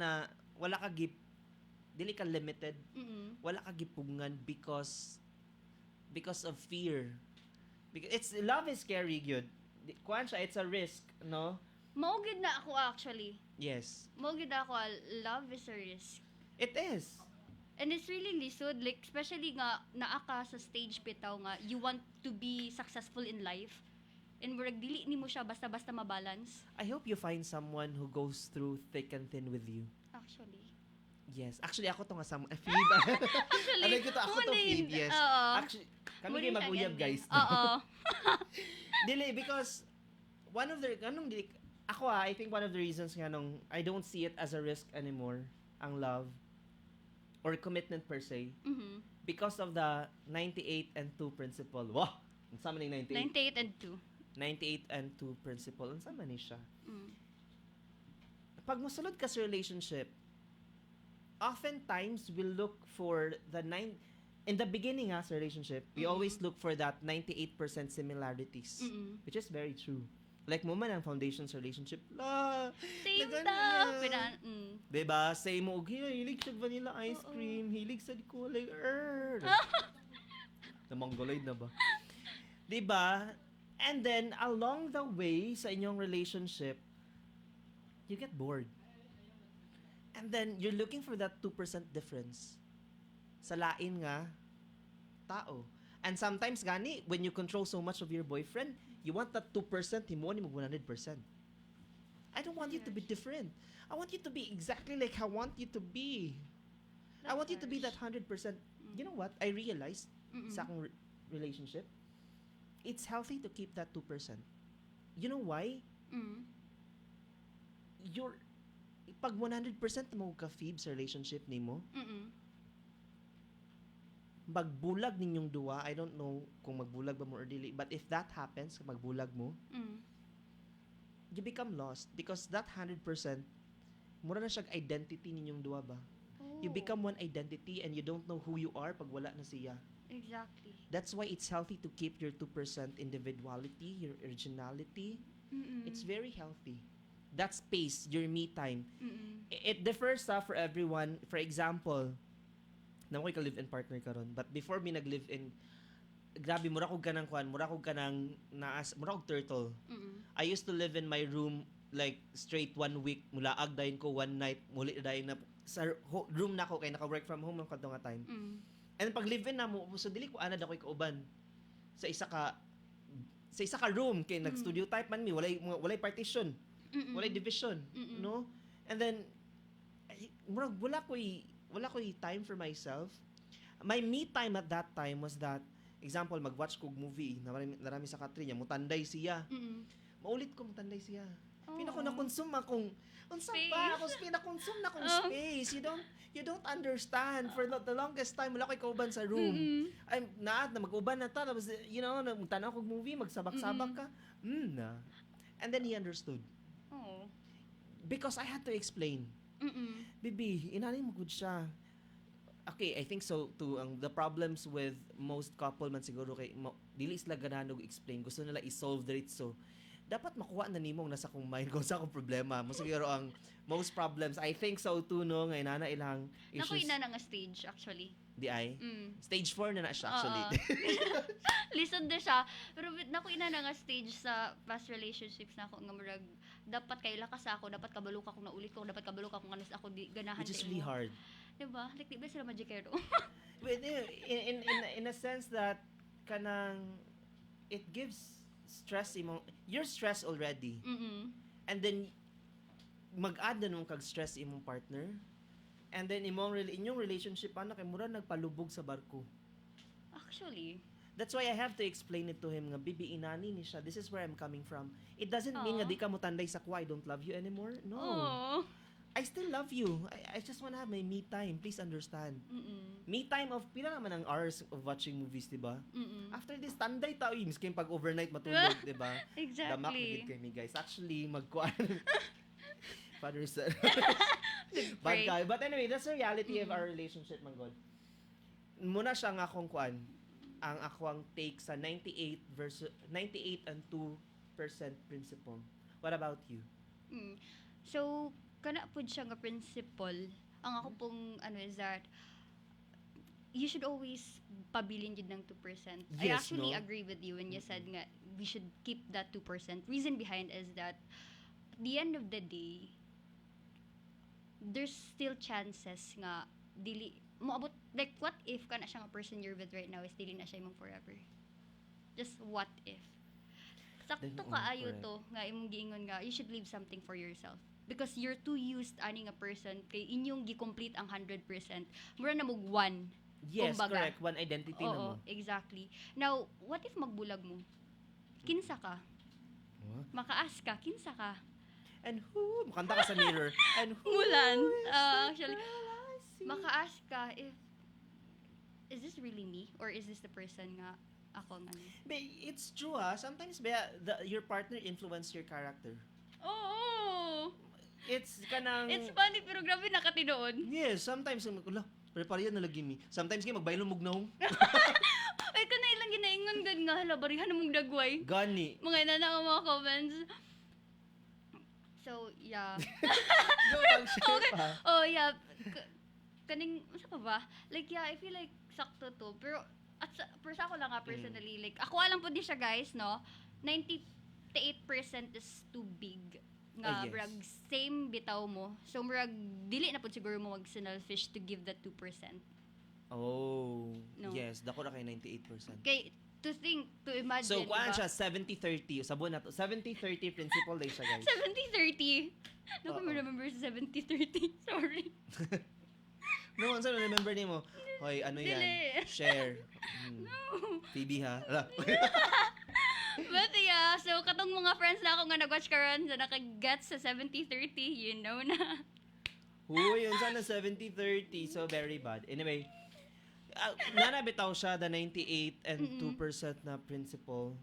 dili ka limited. Wala ka gipungan because of fear. Because love is scary, gyud. Kuan siya, it's a risk, no? Maugid na ako actually. Yes. Maugid na ako, love is a risk. It is. And it's really lisod, like, especially nga, naa ka sa stage bitaw nga, you want to be successful in life. And murag dili ni mo siya basta-basta mabalance. I hope you find someone who goes through thick and thin with you. Actually. Yes. Actually, ako to nga Phoebe. Actually, ako to Phoebe, yes. Actually, kami kayo mag-uyab, guys. Oo. Dili, because I think one of the reasons nga nung I don't see it as a risk anymore, ang love, or commitment per se, because of the 98 and 2 principle. Wow! Ang sama ng 98? 98 and 2. 98 and 2 principle. Ang sama ni siya. Pag masulod ka sa relationship, oftentimes we'll look for in the beginning sa relationship, we always look for that 98% similarities, which is very true. Like mo man ang foundation sa relationship, Same stuff. Diba? Same mo, hilig sa vanilla ice cream, hilig sa kulay, na mongoloid na ba? Diba? And then, along the way sa inyong relationship, you get bored. And then, you're looking for that 2% difference sa lain nga tao. And sometimes gani, when you control so much of your boyfriend, you want that 2%, himo ni mag 100%. I don't want you to be different. I want you to be exactly like I want you to be. I want you to be that 100%. You know what? I realized sa akong relationship, it's healthy to keep that 2%. You know why? You're pag 100% mo ka Phoebe sa relationship nimo, magbulag ninyong duwa. I don't know kung magbulag ba mo or dili, but if that happens, magbulag mo, you become lost because that 100%, mura na siyang identity ninyong duwa ba? You become one identity and you don't know who you are pag wala na siya. Exactly. That's why it's healthy to keep your 2% individuality, your originality. It's very healthy. That space, your me time. It differs for everyone. For example, naman ko live-in partner karon, but before me nag-live-in, grabe, mura ko ganang kwan, mura ko ganang mura ko turtle. I used to live in my room like straight 1 week, mula agdayin ko 1 night, muli dayon na sa room na ko kay naka-work from home ng kadto nga time. And pag live-in na mo, so dili ko anad ako kauban sa isa ka room kay nag-studio type man mi, walay partition. Walay division, no? And then murag wala ko'y time for myself. My me time at that time was that, example, mag-watch kog movie, narami sa Katrin niya, mutanday siya. Maulit ko mutanday siya. Pinako na consume akong unsa ba ako pinakonsume na akong space. You don't understand. For the longest time wala ko'y kauban sa room. I'm na mag-uban na ta, tapos tanaw kog movie, magsabak-sabak ka. Na. And then he understood. Because I had to explain. Bibi, inani mo good siya. Okay, I think so too. The problems with most couple man siguro kay dili sila ganahan og explain. Gusto nila i-solve diretso. Dapat makuha na nimong nasa kong mind kung sa akong problema. Mo siguro ang most problems. I think so too no ngay nana ilang issues. Naku ina nga stage actually. Di ay? Stage 4 na siya actually. Listen din siya. Pero naku ina na nga stage sa past relationships na ako nga murag dapat kay lakas ako, dapat kabalo ka kung naulit ko, dapat kabalo ka kung anos ako di ganahan. Which is really hard. Diba? Like di ba sila magikero? But in a sense that kanang it gives stress you're stressed already. And then mag-add na nung kag-stress imong partner. And then inyong relationship kay mura nagpalubog sa barko. Actually, that's why I have to explain it to him nga bibi inani ni siya. This is where I'm coming from. It doesn't mean nga di ka mo tanday sa kwa I don't love you anymore. No. I still love you. I just wanna have my me time. Please understand. Me time of pila naman ang hours of watching movies, diba? After this, tanday tao yung miskin pag overnight matulog, diba? Exactly. Damak magit kami guys. Actually, magkuan. Father said. Bad guy. But anyway, that's the reality of our relationship, man God. Muna siya nga akong kuan. Ang akwang take sa 98 and 2% principle. What about you? So, kana pud siya nga principle. Ang ako pong is that you should always pabilin jud ng 2%. I Yes, actually no? agree with you when you said nga we should keep that 2%. Reason behind is that at the end of the day, there's still chances nga dili moabot, like what if kana siya nga person you're with right now is dili na siya imong forever. Just what if. Sakto kaayo to nga imong giingon nga you should leave something for yourself. Because you're too used ani nga person kay inyong gi-complete ang 100%. Mura na mog one. Yes, kumbaga. correct. One identity na mo. Oo, exactly. Now, what if magbulag mo? Kinsa ka? Makaas ka, kinsa ka? And who? Makanta ka sa mirror. And who? Mulan. is Actually, the girl I see? maka-ask ka if is this really me or is this the person nga ako nga ni? But it's true sometimes your partner influence your character. Oo. It's kanang It's funny pero grabe nakatinoon. yes, sometimes pero pariyan na lagi mi. Sometimes kay magbaylo mog nahong. Ay kanay lang ginaingon gud nga hala barihan mong dagway. Gani. Mga ina na ang mga comments. So, yeah. Go mag-share pa. Oh, yeah. Kaning, ano pa ba? Like, yeah, I feel like sakto to. Pero sa ako lang personally, like, ako alam po din siya, guys, no? 98% is too big. Nga, Yes. brag, same bitaw mo. So, brag, dili na po siguro mo mag-selfish to give that 2%. Oh, No. yes. Dako na kay 98%. Kay, to imagine, So, kuhaan diba? siya, 70-30. Sabon na to. 70-30 principle day siya, guys. 70-30. Naku, Oo. remember 70-30. Sorry. No, saan remember ni mo? Hoy, ano yan? Dili. Share. No. Phoebe, ha? Ala. But yeah, so katong mga friends na ako nga nag-watch karon sa nakaget sa 70-30, you know na. Huy, yun sana 70-30. So, very bad. Anyway, nanabitaw siya the 98 and 2% na principle.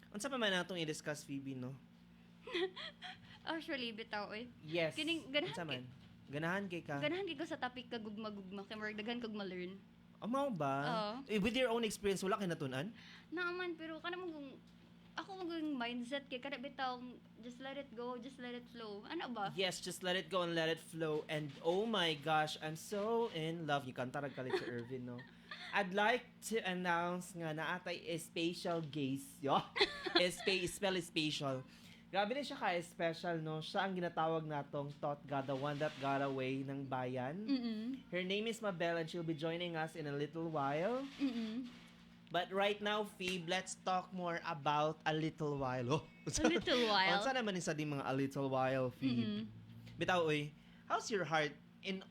Unsa pa man natong i-discuss, Phoebe, no? Actually, bitaw eh. Yes. Kining Unsa man? Ganahan kay ka? Ganahan kay ko sa topic kag gugma-gugma kay murag daghan kog ma-learn. Amaw ba? Oo. With your own experience, wala kay natunan? Naaman pero kana mo ako maging mindset kay kada bitaw just let it go, just let it flow. Ano ba? Yes, just let it go and let it flow. And oh my gosh, I'm so in love. You kanta kalit si Irvin, no? I'd like to announce nga na atay special guest, yo. Spell is special. Grabe din siya ka-special, no? Siya ang ginatawag natong Thought God, the one that got away ng bayan. Her name is Mabel and she'll be joining us in a little while. But right now, Phoebe, let's talk more about a little while. Oh. A little while. Unsa naman isa di mga a little while, Phoebe? Bitaw, oy, how's your heart in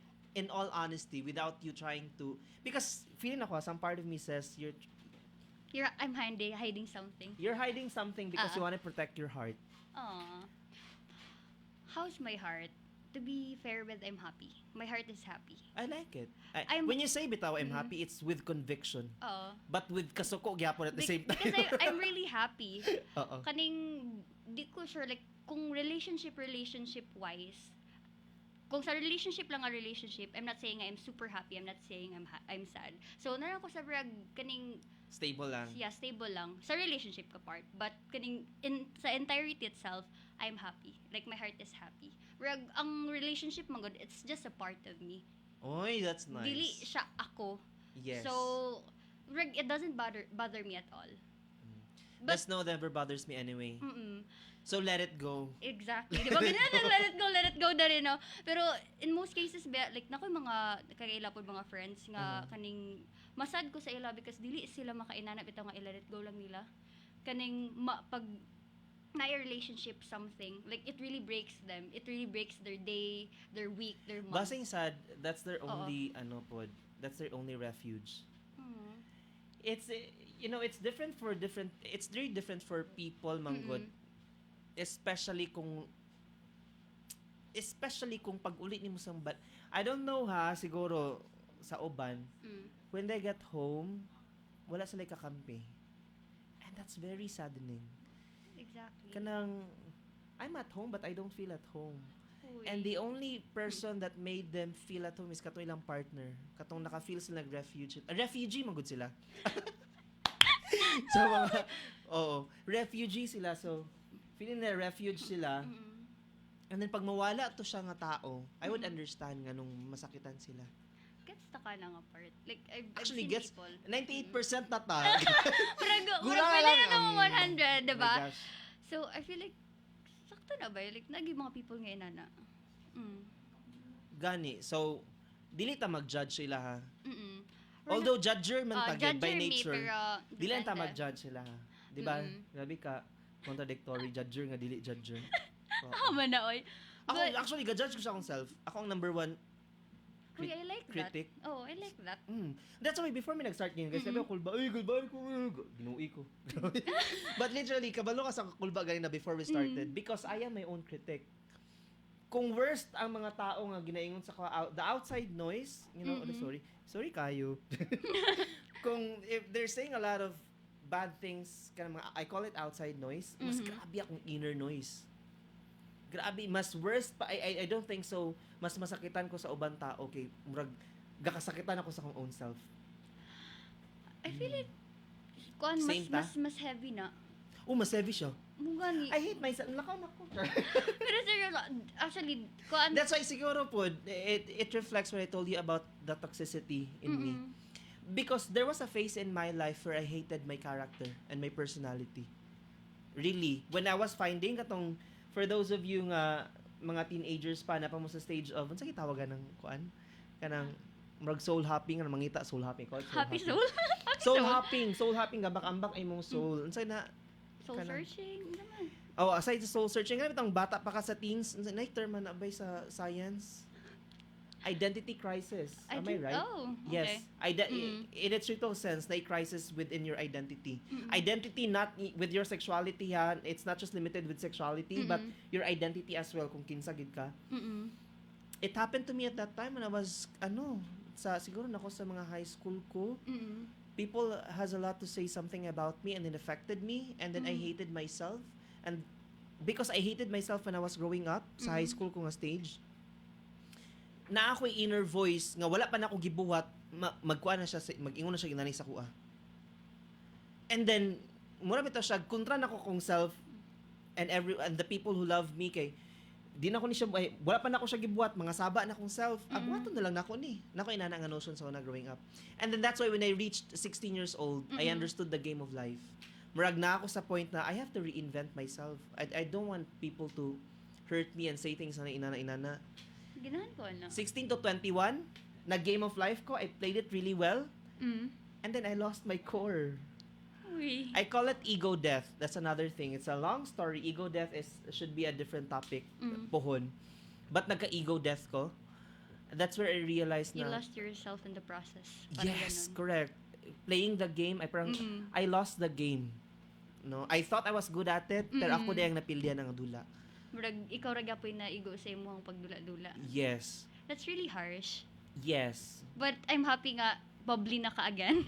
all honesty without you trying to, because feeling ako, some part of me says I'm hiding something. you're hiding something because you Ah. want to protect your heart. Aw. How's my heart? To be fair with, I'm happy. My heart is happy. I like it. I'm- When you say bitaw, I'm happy, it's with conviction. Oo. But with kasuko gyapon at the same time. Because I'm really happy. Oo. Kaning, di ko sure, like, kung relationship wise, kung sa relationship lang ang relationship, I'm not saying I'm super happy, I'm not saying I'm sad. So, naran ko sa brag, kaning, Stable lang. yeah, stable lang. Sa relationship ka part. But, kaning, sa entirety itself, I'm happy. Like, my heart is happy. Brag, ang relationship, magod, it's just a part of me. Oy, that's nice. Dili siya ako. Yes. So, brag, it doesn't bother me at all. That's no never bothers me anyway. So let it go. Exactly. Di ba? Ganyan na, let it go na rin, no? Pero, in most cases, like, nakoy mga, kagaila po mga friends nga, kaning, masad ko sa ila because dili sila makainanap ito nga let it go lang nila. Kaning, pag, na relationship something, like, it really breaks them. It really breaks their day, their week, their month. Basing sad, that's their Oo. only, that's their only refuge. It's, it's different for it's very different for people, manggod. Especially kung pag ulit ni mo sa I don't know ha, siguro sa uban, when they get home, wala sila kakampi. And that's very saddening. Exactly. Kanang, I'm at home but I don't feel at home. Uy. And the only person that made them feel at home is katong ilang partner. Katong naka-feel sila refugee magud sila. So mga, refugee sila. So, feeling na refuge sila. And then pag mawala to siya nga tao, I would understand nga nung masakitan sila. Gets ta ka na nga part. Like, I've Actually, seen gets people. 98% na ta. Murag pwede na naman 100, diba? Oh my gosh. So, I feel like, sakto na ba? Like, naging mga people nga inana. Gani. So, dili ta mag-judge sila ha. We're Although judger man tagid by judger me, nature. pero Dili ta depende. mag-judge sila ha. Di ba? Grabe ka. Contradictory. Judger nga dili judger. Oo. Tama na, oy. Ako, But, actually, ga-judge ko sa akong self. Ako ang number one uy, I like critic. that. Oh, I like that. That's why before me nag-start ngayon, guys, sabi ko, kulba, ay, kulba ko, ginuwi ko. But literally, kabalo ka sa kulba ganyan na before we started because I am my own critic. Kung worst ang mga tao nga ginaingon sa the outside noise, sorry kayo. Kung if they're saying a lot of bad things, I call it outside noise, mas grabe akong inner noise. Grabe, mas worst pa. I don't think so. Mas masakitan ko sa ubang tao. Okay, murag, gakasakitan ako sa akong own self. I feel like, kuan, Same ta? mas heavy na. Mas heavy siya. Mugani. I hate myself. Nako. Pero seryoso, actually, kuan, That's why siguro po, it reflects what I told you about the toxicity in me. Because there was a phase in my life where I hated my character and my personality. Really. When I was finding katong, for those of you nga mga teenagers pa na pa mo sa stage of, unsa gitawagan ng kuan? Kanang murag soul hopping, nga mangita soul hopping. Call it Happy hopping. soul. Soul hopping, gabak-ambak ay mong soul. Unsay na, Soul Kanang- searching naman. oh, aside sa soul searching, nga bitang bata pa ka sa teens, unsay na term man abay sa science? Identity crisis. Am I right? Oh, okay. Yes. In its literal sense, na crisis within your identity. Identity not with your sexuality ha. It's not just limited with sexuality, but your identity as well kung kinsa gid ka. It happened to me at that time when I was siguro nako sa mga high school ko. People has a lot to say something about me and it affected me, and then I hated myself, and because I hated myself when I was growing up sa high school ko nga stage, na ako'y inner voice nga wala pa na ako gibuhat, magkuha na siya, mag-ingon na siya ginanay sa kuha. And then mura bitaw siya kontra nako kong self, and the people who love me kay di na ko ni siya, wala pa na ako siya gibuhat, mga saba na akong self, buhaton na lang nako ni nako inana nga notion sa una growing up. And then that's why when I reached 16 years old, I understood the game of life. Murag na ako sa point na I have to reinvent myself. I don't want people to hurt me and say things na inana. Ginahan ko, 16 to 21, na game of life ko, I played it really well. And then I lost my core. Uy. I call it ego death. That's another thing. It's a long story. Ego death should be a different topic. Pohon. But nagka-ego death ko. That's where I realized You na... lost yourself in the process. Parang Yes, ganun. correct. Playing the game, I lost the game. No, I thought I was good at it, pero ako dayang napilya ng dula. Murag, ikaw ragapoy na igo sa imo ang pagdula-dula. Yes. That's really harsh. Yes. But I'm happy nga, bubbly na ka again.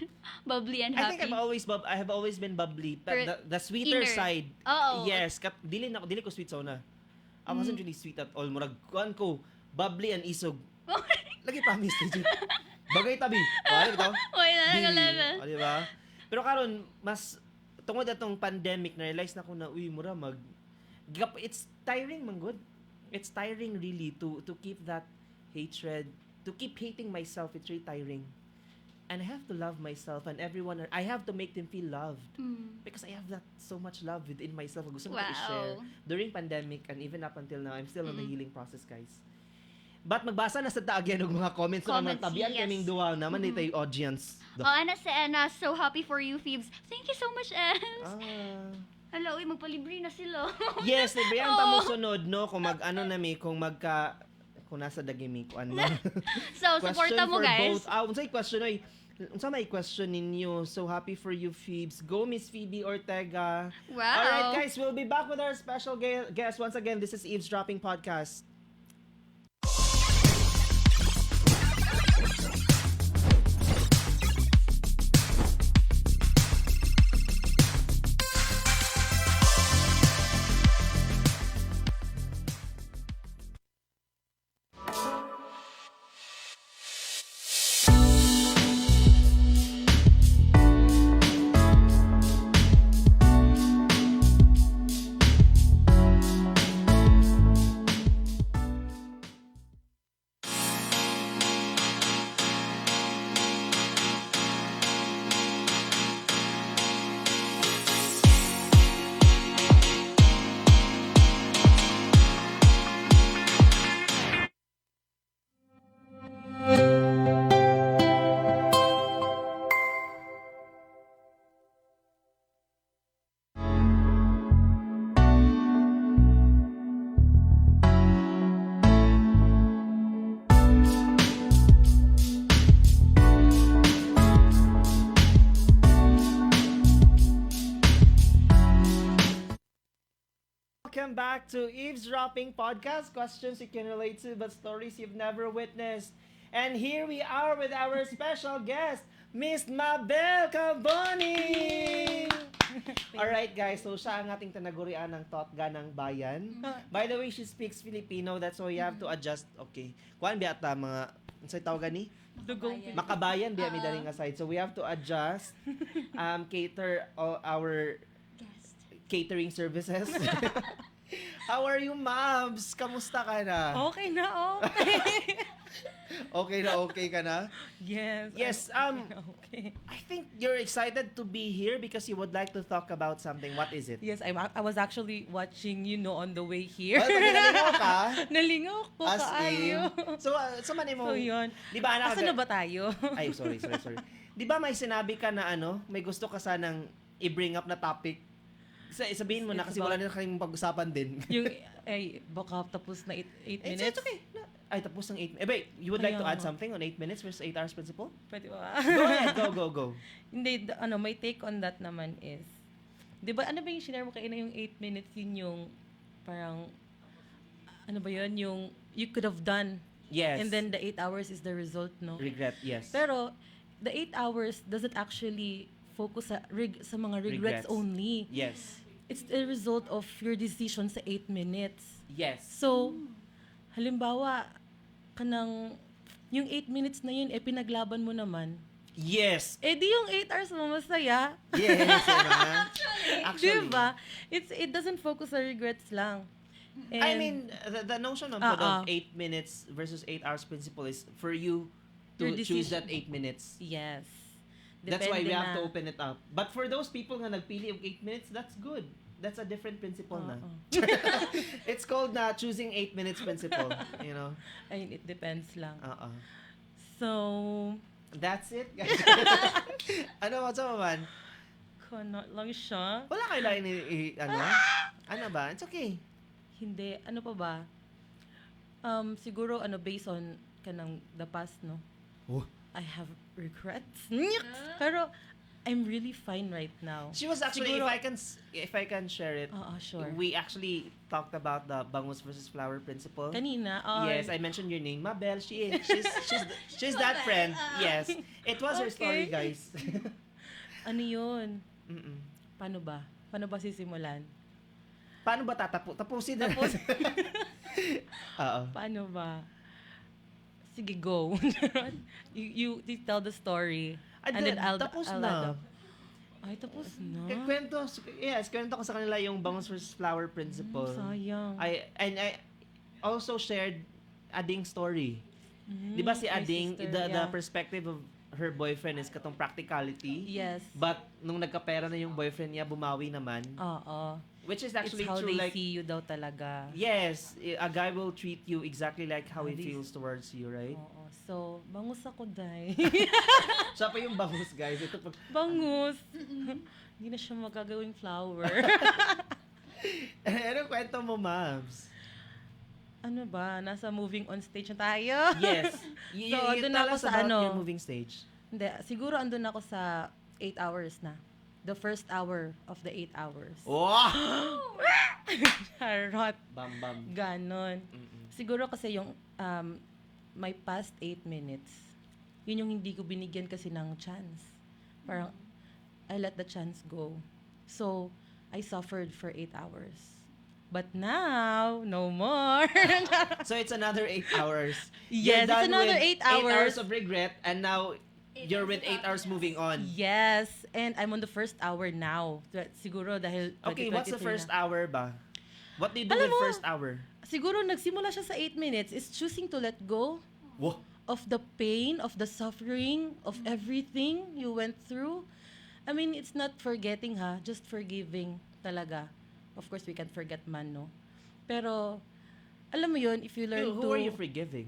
Bubbly and I happy. think I have always been bubbly. Pero The sweeter inner. side. Oo. Yes, dili ko sweet sauna. I wasn't really sweet at all. Murag kuan ko bubbly and isog. Lagi promise did you. Bagay tabi. Ano bitaw? Uy, level. O, di ba? Pero karon mas tungod atong pandemic na realize na ko na mura it's tiring man good. It's tiring really to keep that hatred, to keep hating myself. It's really tiring. And I have to love myself and everyone. I have to make them feel loved. Because I have that so much love within myself. Gusto ko i-share. During pandemic and even up until now, I'm still on the healing process, guys. But magbasa na sa taagyan ng mga comments. Comments, Mga tabian yes. kaming duwa naman dito yung audience. Ana si Anna, so happy for you, Phoebes. Thank you so much, Ems. Ah. Hello, magpalibre na sila. Yes, librihan ta mo sunod, no? Kung kung nasa dagimi ko ano. So, supporta mo, guys. Unsay question oy. Unsa may question ninyo? So happy for you, Phoebes. Go, Miss Phoebe Ortega. Wow. All right, guys, we'll be back with our special guest once again. This is Eavesdropping Podcast. Welcome back to Eavesdropping Podcast. Questions you can relate to, but stories you've never witnessed. And here we are with our special guest, Miss Isabel Calboni! Alright guys, so siya ang ating tanagurian ng Totga ng Bayan. By the way, she speaks Filipino, that's why you have to adjust. Okay. Kuan biya ta mga, unsay tawag ni? Dugong Makabayan biya mi daring aside. So we have to adjust, cater our catering services. How are you, Mabs? Kamusta ka na? Okay na, okay. Okay ka na? Yes. Yes, Okay. I think you're excited to be here because you would like to talk about something. What is it? Yes, I was actually watching, on the way here. Well, nalinaw ka? Nalingaw ko, As kaayo. in. So man mo. So, yun. Di ba, anak? Asa na ba tayo? Ay, sorry. Di ba may sinabi ka na may gusto ka sanang i-bring up na topic? Sabihin mo na It's kasi wala na kayong pag-usapan din. Baka tapos na 8 It's minutes. okay. Ay, tapos ng 8 minutes. Wait, you would like to Ayaw. add something on 8 minutes versus 8 hours principle? Pwede ba? Go ahead, go. Hindi, my take on that naman is, di ba, ano ba yung share mo kayo na yung 8 minutes, yun yung, parang, ano ba yun, yung, you could have done. Yes. And then the 8 hours is the result, no? Regret, yes. Pero, the 8 hours doesn't actually focus sa mga regrets only. Yes. It's a result of your decision sa 8 minutes. Yes. So, halimbawa, yung 8 minutes na yun, pinaglaban mo naman. Yes. Di yung 8 hours mo masaya. Yes, diba? Actually. Diba? It doesn't focus sa regrets lang. I mean, the notion of 8 minutes versus 8 hours principle is for you to Your choose decision. that 8 minutes. Yes. That's why we Depende have to na. open it up. But for those people nga nagpili of 8 minutes, that's good. That's a different principle na. It's called na choosing 8 minutes principle, Ay, it depends lang. So, That's it, guys. What's up, man? Not lang siya. Wala kayo lang Ano ba? It's okay. Hindi. Ano pa ba? Siguro, based on kanang the past, no? Oh. I have regrets. Pero, I'm really fine right now. She was actually, Siguro, if I can share it, sure. we actually talked about the bangus versus flower principle. Kanina. Yes, I mentioned your name, Mabel. She's that friend. Yes, it was her story, guys. Ano yun? Mm-mm. Paano ba? Paano ba sisimulan? Paano ba tapusin na? Oo. Paano ba? Sige, go. you tell the story. And then I'll tapos I'll na. add up. Ay, tapos na. Kwento ko sa kanila yung bangus versus flower principle. Sayang. I also shared Ading's story. Di ba si My Ading, sister, the yeah. perspective of her boyfriend is katong practicality. Yes. But nung nagkapera na yung boyfriend niya, bumawi naman. Oo. Which is actually It's how true. they Like, see you daw talaga. yes, a guy will treat you exactly like how he How they- feels towards you, right? Oo. So, bangus ako, day. Siya pa yung bangus, guys. Ito pa. Bangus. Hindi na siya magagawing flower. Anong kwento mo, Mams? Ano ba? Nasa moving on stage na tayo? Yes. So, andun tell ako us sa about ano. your moving stage. Hindi. Siguro andun ako sa 8 hours na. The first hour of the 8 hours. Wow! Charot. Bam. Ganon. Siguro kasi yung my past 8 minutes, yun yung hindi ko binigyan kasi ng chance. Parang, I let the chance go. So, I suffered for 8 hours. But now, no more. So it's another 8 hours. Yes, You're it's done another with 8 hours. 8 hours of regret, and now you're with 8 hours moving on. Yes, and I'm on the first hour now. Siguro dahil Okay, what's the 2023 first na. hour ba? What do you do Alam with mo, first hour? Siguro nagsimula siya sa 8 minutes is choosing to let go Whoa. of the pain, of the suffering, of everything you went through. I mean, it's not forgetting just forgiving talaga. Of course, we can't forget man, no? Pero, alam mo yun, if you learn Who are you forgiving?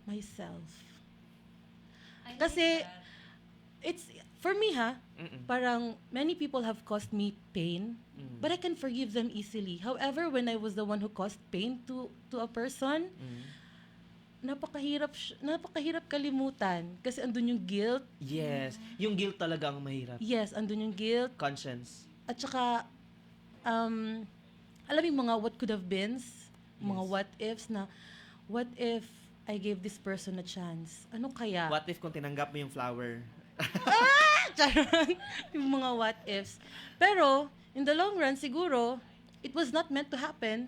myself. Kasi, it's, for me parang many people have caused me pain, but I can forgive them easily. However, when I was the one who caused pain to a person, napakahirap kalimutan kasi andun yung guilt. Yes. Yung guilt talaga ang mahirap. Yes, andun yung guilt. Conscience. At saka, alam mo yung mga what could have beens, mga Yes. what ifs na, what if I gave this person a chance? Ano kaya? What if kung tinanggap mo yung flower? Charot. Yung mga what ifs. Pero, in the long run, siguro, it was not meant to happen.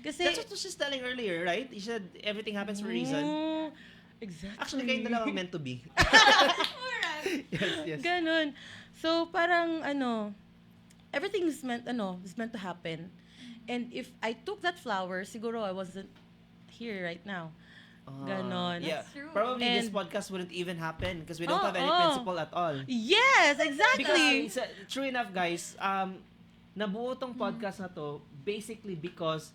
Kasi, That's what she's telling earlier, right? You said everything happens for a reason. Exactly. Actually, kayong dalawa meant to be. Yes. Ganon. So, parang, everything is meant to happen. And if I took that flower, siguro I wasn't here right now. Ganon. Yeah. That's true. Probably this And- podcast wouldn't even happen because we don't Oh, have any oh. principle at all. Yes, exactly. Because true enough, guys, nabuo tong podcast na to basically because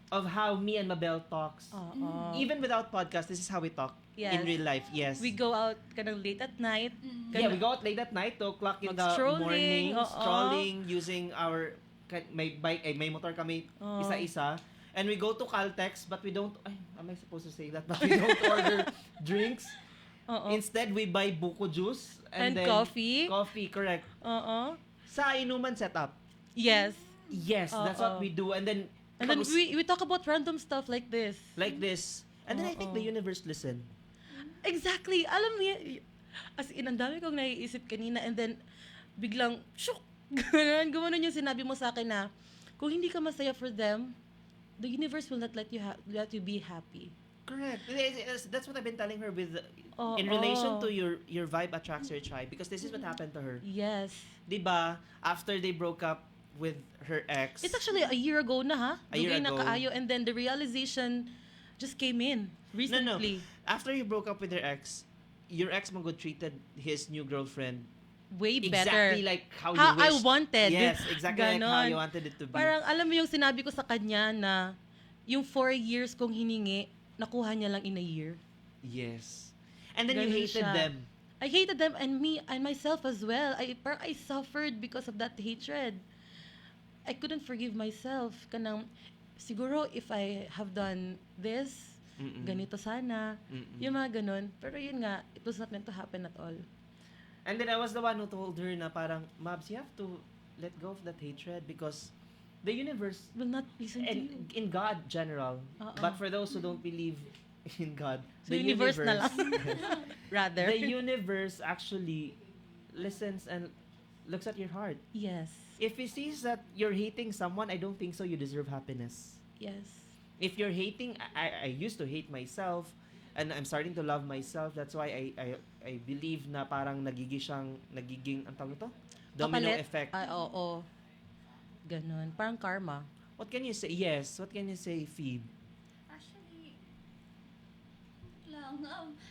of how me and Mabel talks. Oo. Even without podcast, this is how we talk in Yes. real life. Yes. We go out kanang late at night. Yeah, we go out late at night to clock in the Mag-strolling, morning, oo. strolling, using our may bike, may motor kami Oo. isa-isa. And we go to Caltex, but we don't, am I supposed to say that? But we don't order drinks. Oo. Instead, we buy buko juice. And then coffee. Coffee, correct. Oo. Sa inuman setup. Yes. Yes, that's what Oo. we do. And then We talk about random stuff like this. like this. And then I think the universe listen. Exactly. Alam niya, as in, ang dami kong naiisip kanina and then, biglang, shook! Gumanon yung sinabi mo sa akin na, kung hindi ka masaya for them, the universe will not let you be happy. Correct. That's what I've been telling her with in Oo. relation to your vibe attracts your tribe, because this is what happened to her. Yes. 'Di ba? After they broke up with her ex. It's actually a year ago na, ha? A year Dugay na ago. kaayo, and then the realization just came in recently. After you broke up with your ex mo treated his new girlfriend Way better. exactly like how you How I wished. wanted. Yes, exactly like how Ganon. you wanted it to be. Parang alam mo yung sinabi ko sa kanya na yung 4 years kong hiningi, nakuha niya lang in a year. Yes. And then you Ganon hated siya. them. I hated them and me and myself as well. I suffered because of that hatred. I couldn't forgive myself. Kanang, siguro if I have done this, Mm-mm. ganito sana. Mm-mm. Yung mga ganon. Pero yun nga, it was not meant to happen at all. And then I was the one who told her na parang, Mabs, you have to let go of that hatred because the universe Will not listen to you. and in God general, Oo. but for those who don't believe in God, The universe na lang. Rather. the universe actually listens and looks at your heart. Yes. If he sees that you're hating someone, I don't think so you deserve happiness. Yes. If you're hating, I used to hate myself, and I'm starting to love myself. That's why I believe na parang nagiging, ang tawag ito? Domino Kapalit. effect. Ay, oo. Ganon. Parang karma. What can you say? Yes, what can you say, Phoebe? Actually,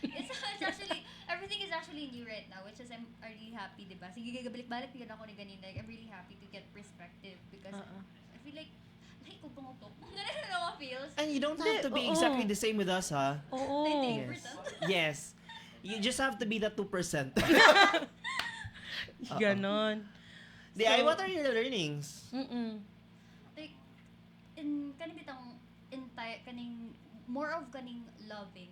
it's actually, everything is actually new right now, which is I'm really happy, diba? Sige, gabalik-balik din ako ni ganun. Like, I'm really happy to get perspective because I feel like ko tumutok. Ganun ako feels. And you don't have to be Oo. exactly the same with us, ha? Oo. 98%. Yes. You just have to be the 2%. Ganon. What are your learnings? Like, in kaning more of kaning loving.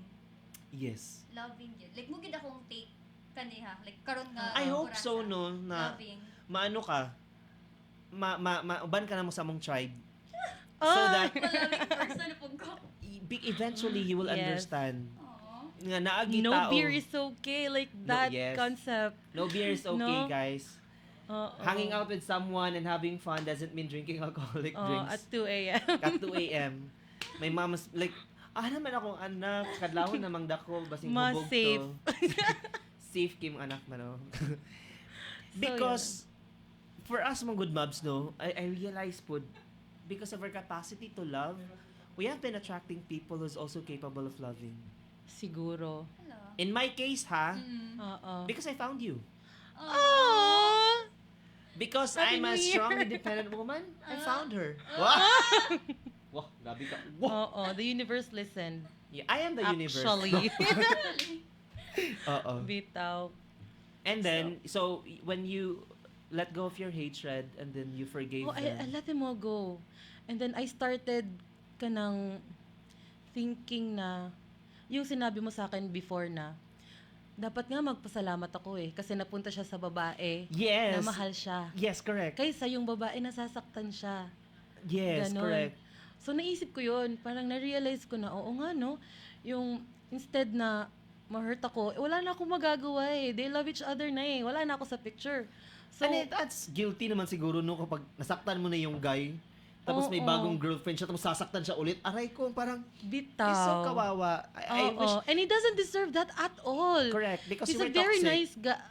Yes. Loving yun. Like, mugid akong take kaniha. Like, karon nga. I hope kurasa. so, no, na Loving. maano ka, uban ka na mo sa among tribe. So Ah. that Malaming person na ko. eventually you will Yes. understand. Aww. Nga naagi No tao. beer is okay. Like that yes. concept. No beer is okay, No. guys. Oo. Hanging out with someone and having fun doesn't mean drinking alcoholic Oo, drinks. at 2 a.m. At 2 a.m. May mamas, like, naman akong anak, kadlawon namang dako, basing Mas hubog safe. to. Safe kim anak man, no? Because, for us mga good mobs, no, I realize po, because of our capacity to love, we have been attracting people who's also capable of loving. Siguro. Hello. In my case, ha, Oo. because I found you. Aww. Because Happy I'm a New Year. strong, independent woman, I found her. Wow! Wow, grabe ka. Wow! Oo, the universe listened. Yeah, I am the universe. Actually. Oo. Bitaw. And then, so, when you let go of your hatred and then you forgave Oh, I them. let him all go. And then I started kanang thinking na yung sinabi mo sa akin before na dapat nga magpasalamat ako kasi napunta siya sa babae Yes. na mahal siya. Yes, correct. Kaysa yung babae nasasaktan siya. Yes, Ganon. correct. So naisip ko yun, parang na-realize ko na, oo nga no, yung instead na ma-hurt ako, wala na akong magagawa They love each other na wala na ako sa picture. So, And that's guilty naman siguro no kapag nasaktan mo na yung guy, tapos may Oo. bagong girlfriend siya, tapos sasaktan siya ulit. Aray ko, parang, bitaw. it's so kawawa. I wish, Oo. And he doesn't deserve that at all. correct, because He's we a were very toxic. nice guy.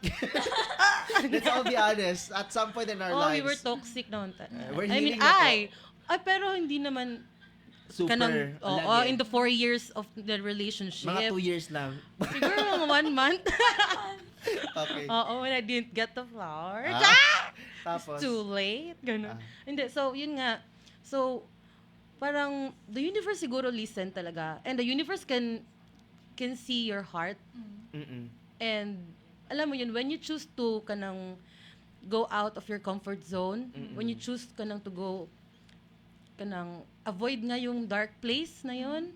Let's all be honest, at some point in our Oh, lives. we were toxic noon. We're I mean, healing na po. pero hindi naman Super. in the 4 years of the relationship. Mga 2 years lang. Siguro mga 1 month. Okay. When I didn't get the flowers. Tapos, It's too late. Ganun. Ah. Hindi, so yun nga. So, parang the universe siguro listen talaga. And the universe can see your heart. mm-mm. And alam mo yun, when you choose to kanang go out of your comfort zone, when you choose kanang to go kanang avoid nga yung dark place na yun,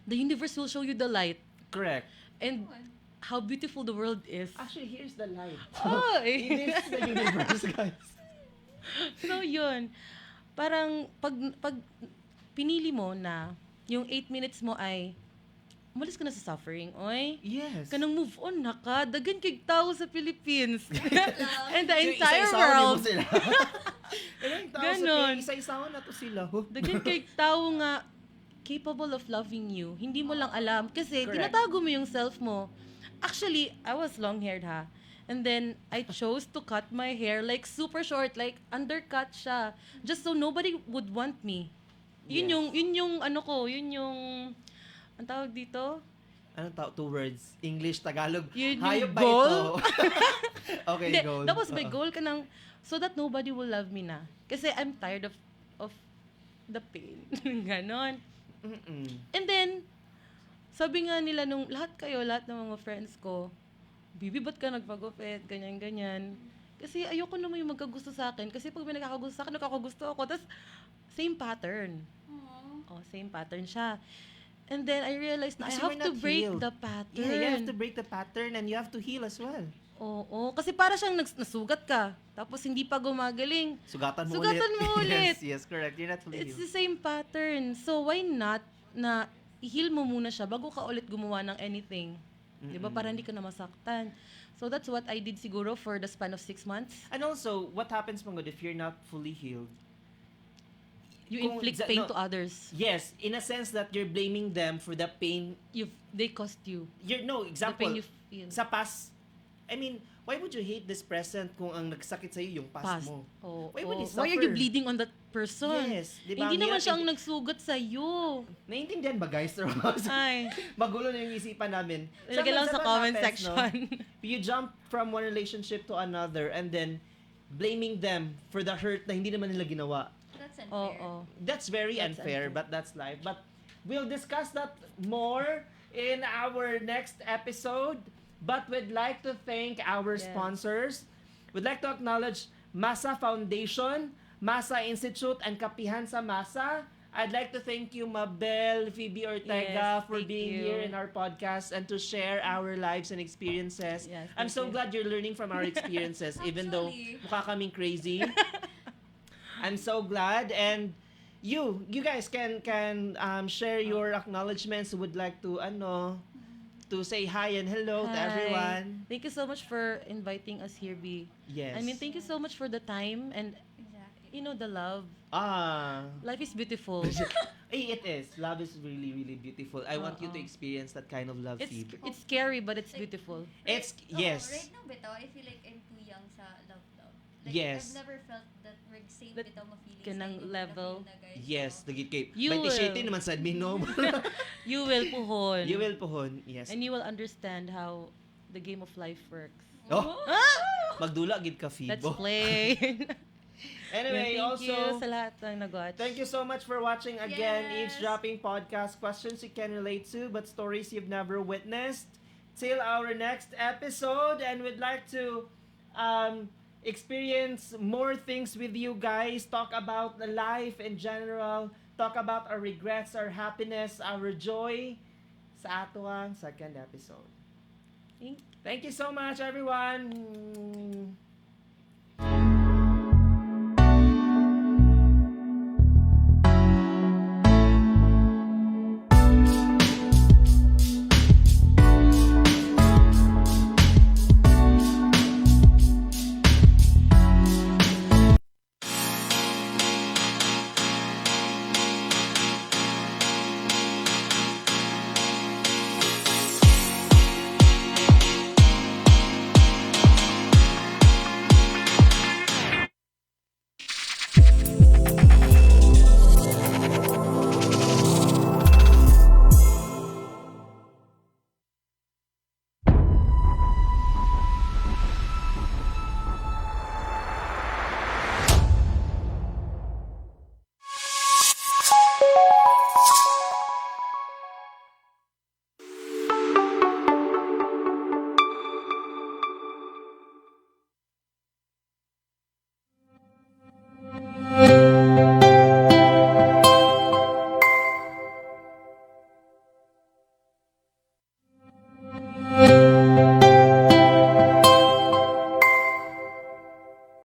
the universe will show you the light. Correct. And how beautiful the world is. Actually, here's the light. Oy! This is the universe, guys. So yun, parang pag pinili mo na yung 8 minutes mo ay umalis ka na sa suffering, oy. Yes. Kanang move on na ka, dagan kay tao sa Philippines. And the So, entire isa-isawan world. mo sila. Ilang tao Ganon. isa-isawan na to sila. Dagan kay tao nga capable of loving you. Hindi mo lang alam kasi Correct. tinatago mo yung self mo. Actually, I was long-haired ha. And then I chose to cut my hair like super short, like undercut siya, just so nobody would want me. Yun Yes. yung ano ko, yun yung ang tawag dito? Anong tao? 2 words. English, Tagalog. Yun yung Hayop ba goal? ito? Okay, Hindi, goal. that was my goal ka nang, so that nobody will love me na. Kasi I'm tired of the pain. Ganon. Mm-mm. And then, sabi nga nila nung lahat ng mga friends ko, Bibi, ba't ka nagpagupit? Ganyan. Kasi ayoko naman yung magkagusto sa akin. Kasi pag may nakakagusto sa akin, nakakagusto ako. Tapos, same pattern. Same pattern siya. And then, I realized na I Kasi have we're to not break healed. the pattern. Yeah, you have to break the pattern and you have to heal as well. Oo. Kasi para siyang nasugat ka. Tapos, hindi pa gumagaling. Sugatan mo ulit. Yes, correct. You're not fully It's healed. the same pattern. So, why not na i-heal mo muna siya bago ka ulit gumawa ng anything? Di ba? Para hindi ka na masaktan. So, that's what I did siguro for the span of 6 months. And also, what happens, Mangod, if you're not fully healed? You Kung inflict exa- pain no. to others. Yes, in a sense that you're blaming them for the pain. They cost you. No, The example, pain you feel. sa past, I mean, why would you hate this present kung ang nagsakit sa'yo yung past mo? Oh, Why would you Why are you suffer? bleeding on that person? Yes, di ba? Hindi Ang naman hirap siya ang nagsugat sa'yo. Naiintindihan ba, guys? Ay. Magulo na yung isipan namin. Ilagay lang sa Sometimes comment happens, no? section. You jump from one relationship to another and then blaming them for the hurt na hindi naman nila ginawa. That's unfair. Oo. That's very That's unfair, unfair. but that's life. But we'll discuss that more in our next episode. But we'd like to thank our Yes. sponsors. We'd like to acknowledge Masa Foundation, Masa Institute, and Kapihan sa Masa. I'd like to thank you, Mabel, Phoebe Ortega, Yes, for thank being you. here in our podcast and to share our lives and experiences. Yes, I'm thank so you. glad you're learning from our experiences, even though Actually. mukha kaming crazy. I'm so glad, and you guys can share your acknowledgements. Would like to to say hi and hello to Hi. everyone. Thank you so much for inviting us here, B. Yes. I mean, thank you so much for the time and, Exactly. the love. Ah, Life is beautiful. it is. Love is really, really beautiful. I want you to Oo. experience that kind of love, Phoebe. It's scary, but it's beautiful. It's Oo, yes. Right now, bitaw, I feel like I'm too young sa love. Like, Yes. I've never felt that same That bitaw ma-feelings. kanang na level. na, guys. Yes, So, dagit kay. You 27 will. naman sa admin, no? You will puhon. You will pohon. Yes. And you will understand how the game of life works. Oh, magdula gid ka, Let's Fibo. play. Anyway, Thank you also sa lahat ng nag-watch. thank you so much for watching again Yes. Eavesdropping Podcast. Questions you can relate to, but stories you've never witnessed. Till our next episode, and we'd like to experience more things with you guys. Talk about the life in general. Talk about our regrets, our happiness, our joy sa atuang second episode. Thank Thank you so much, everyone.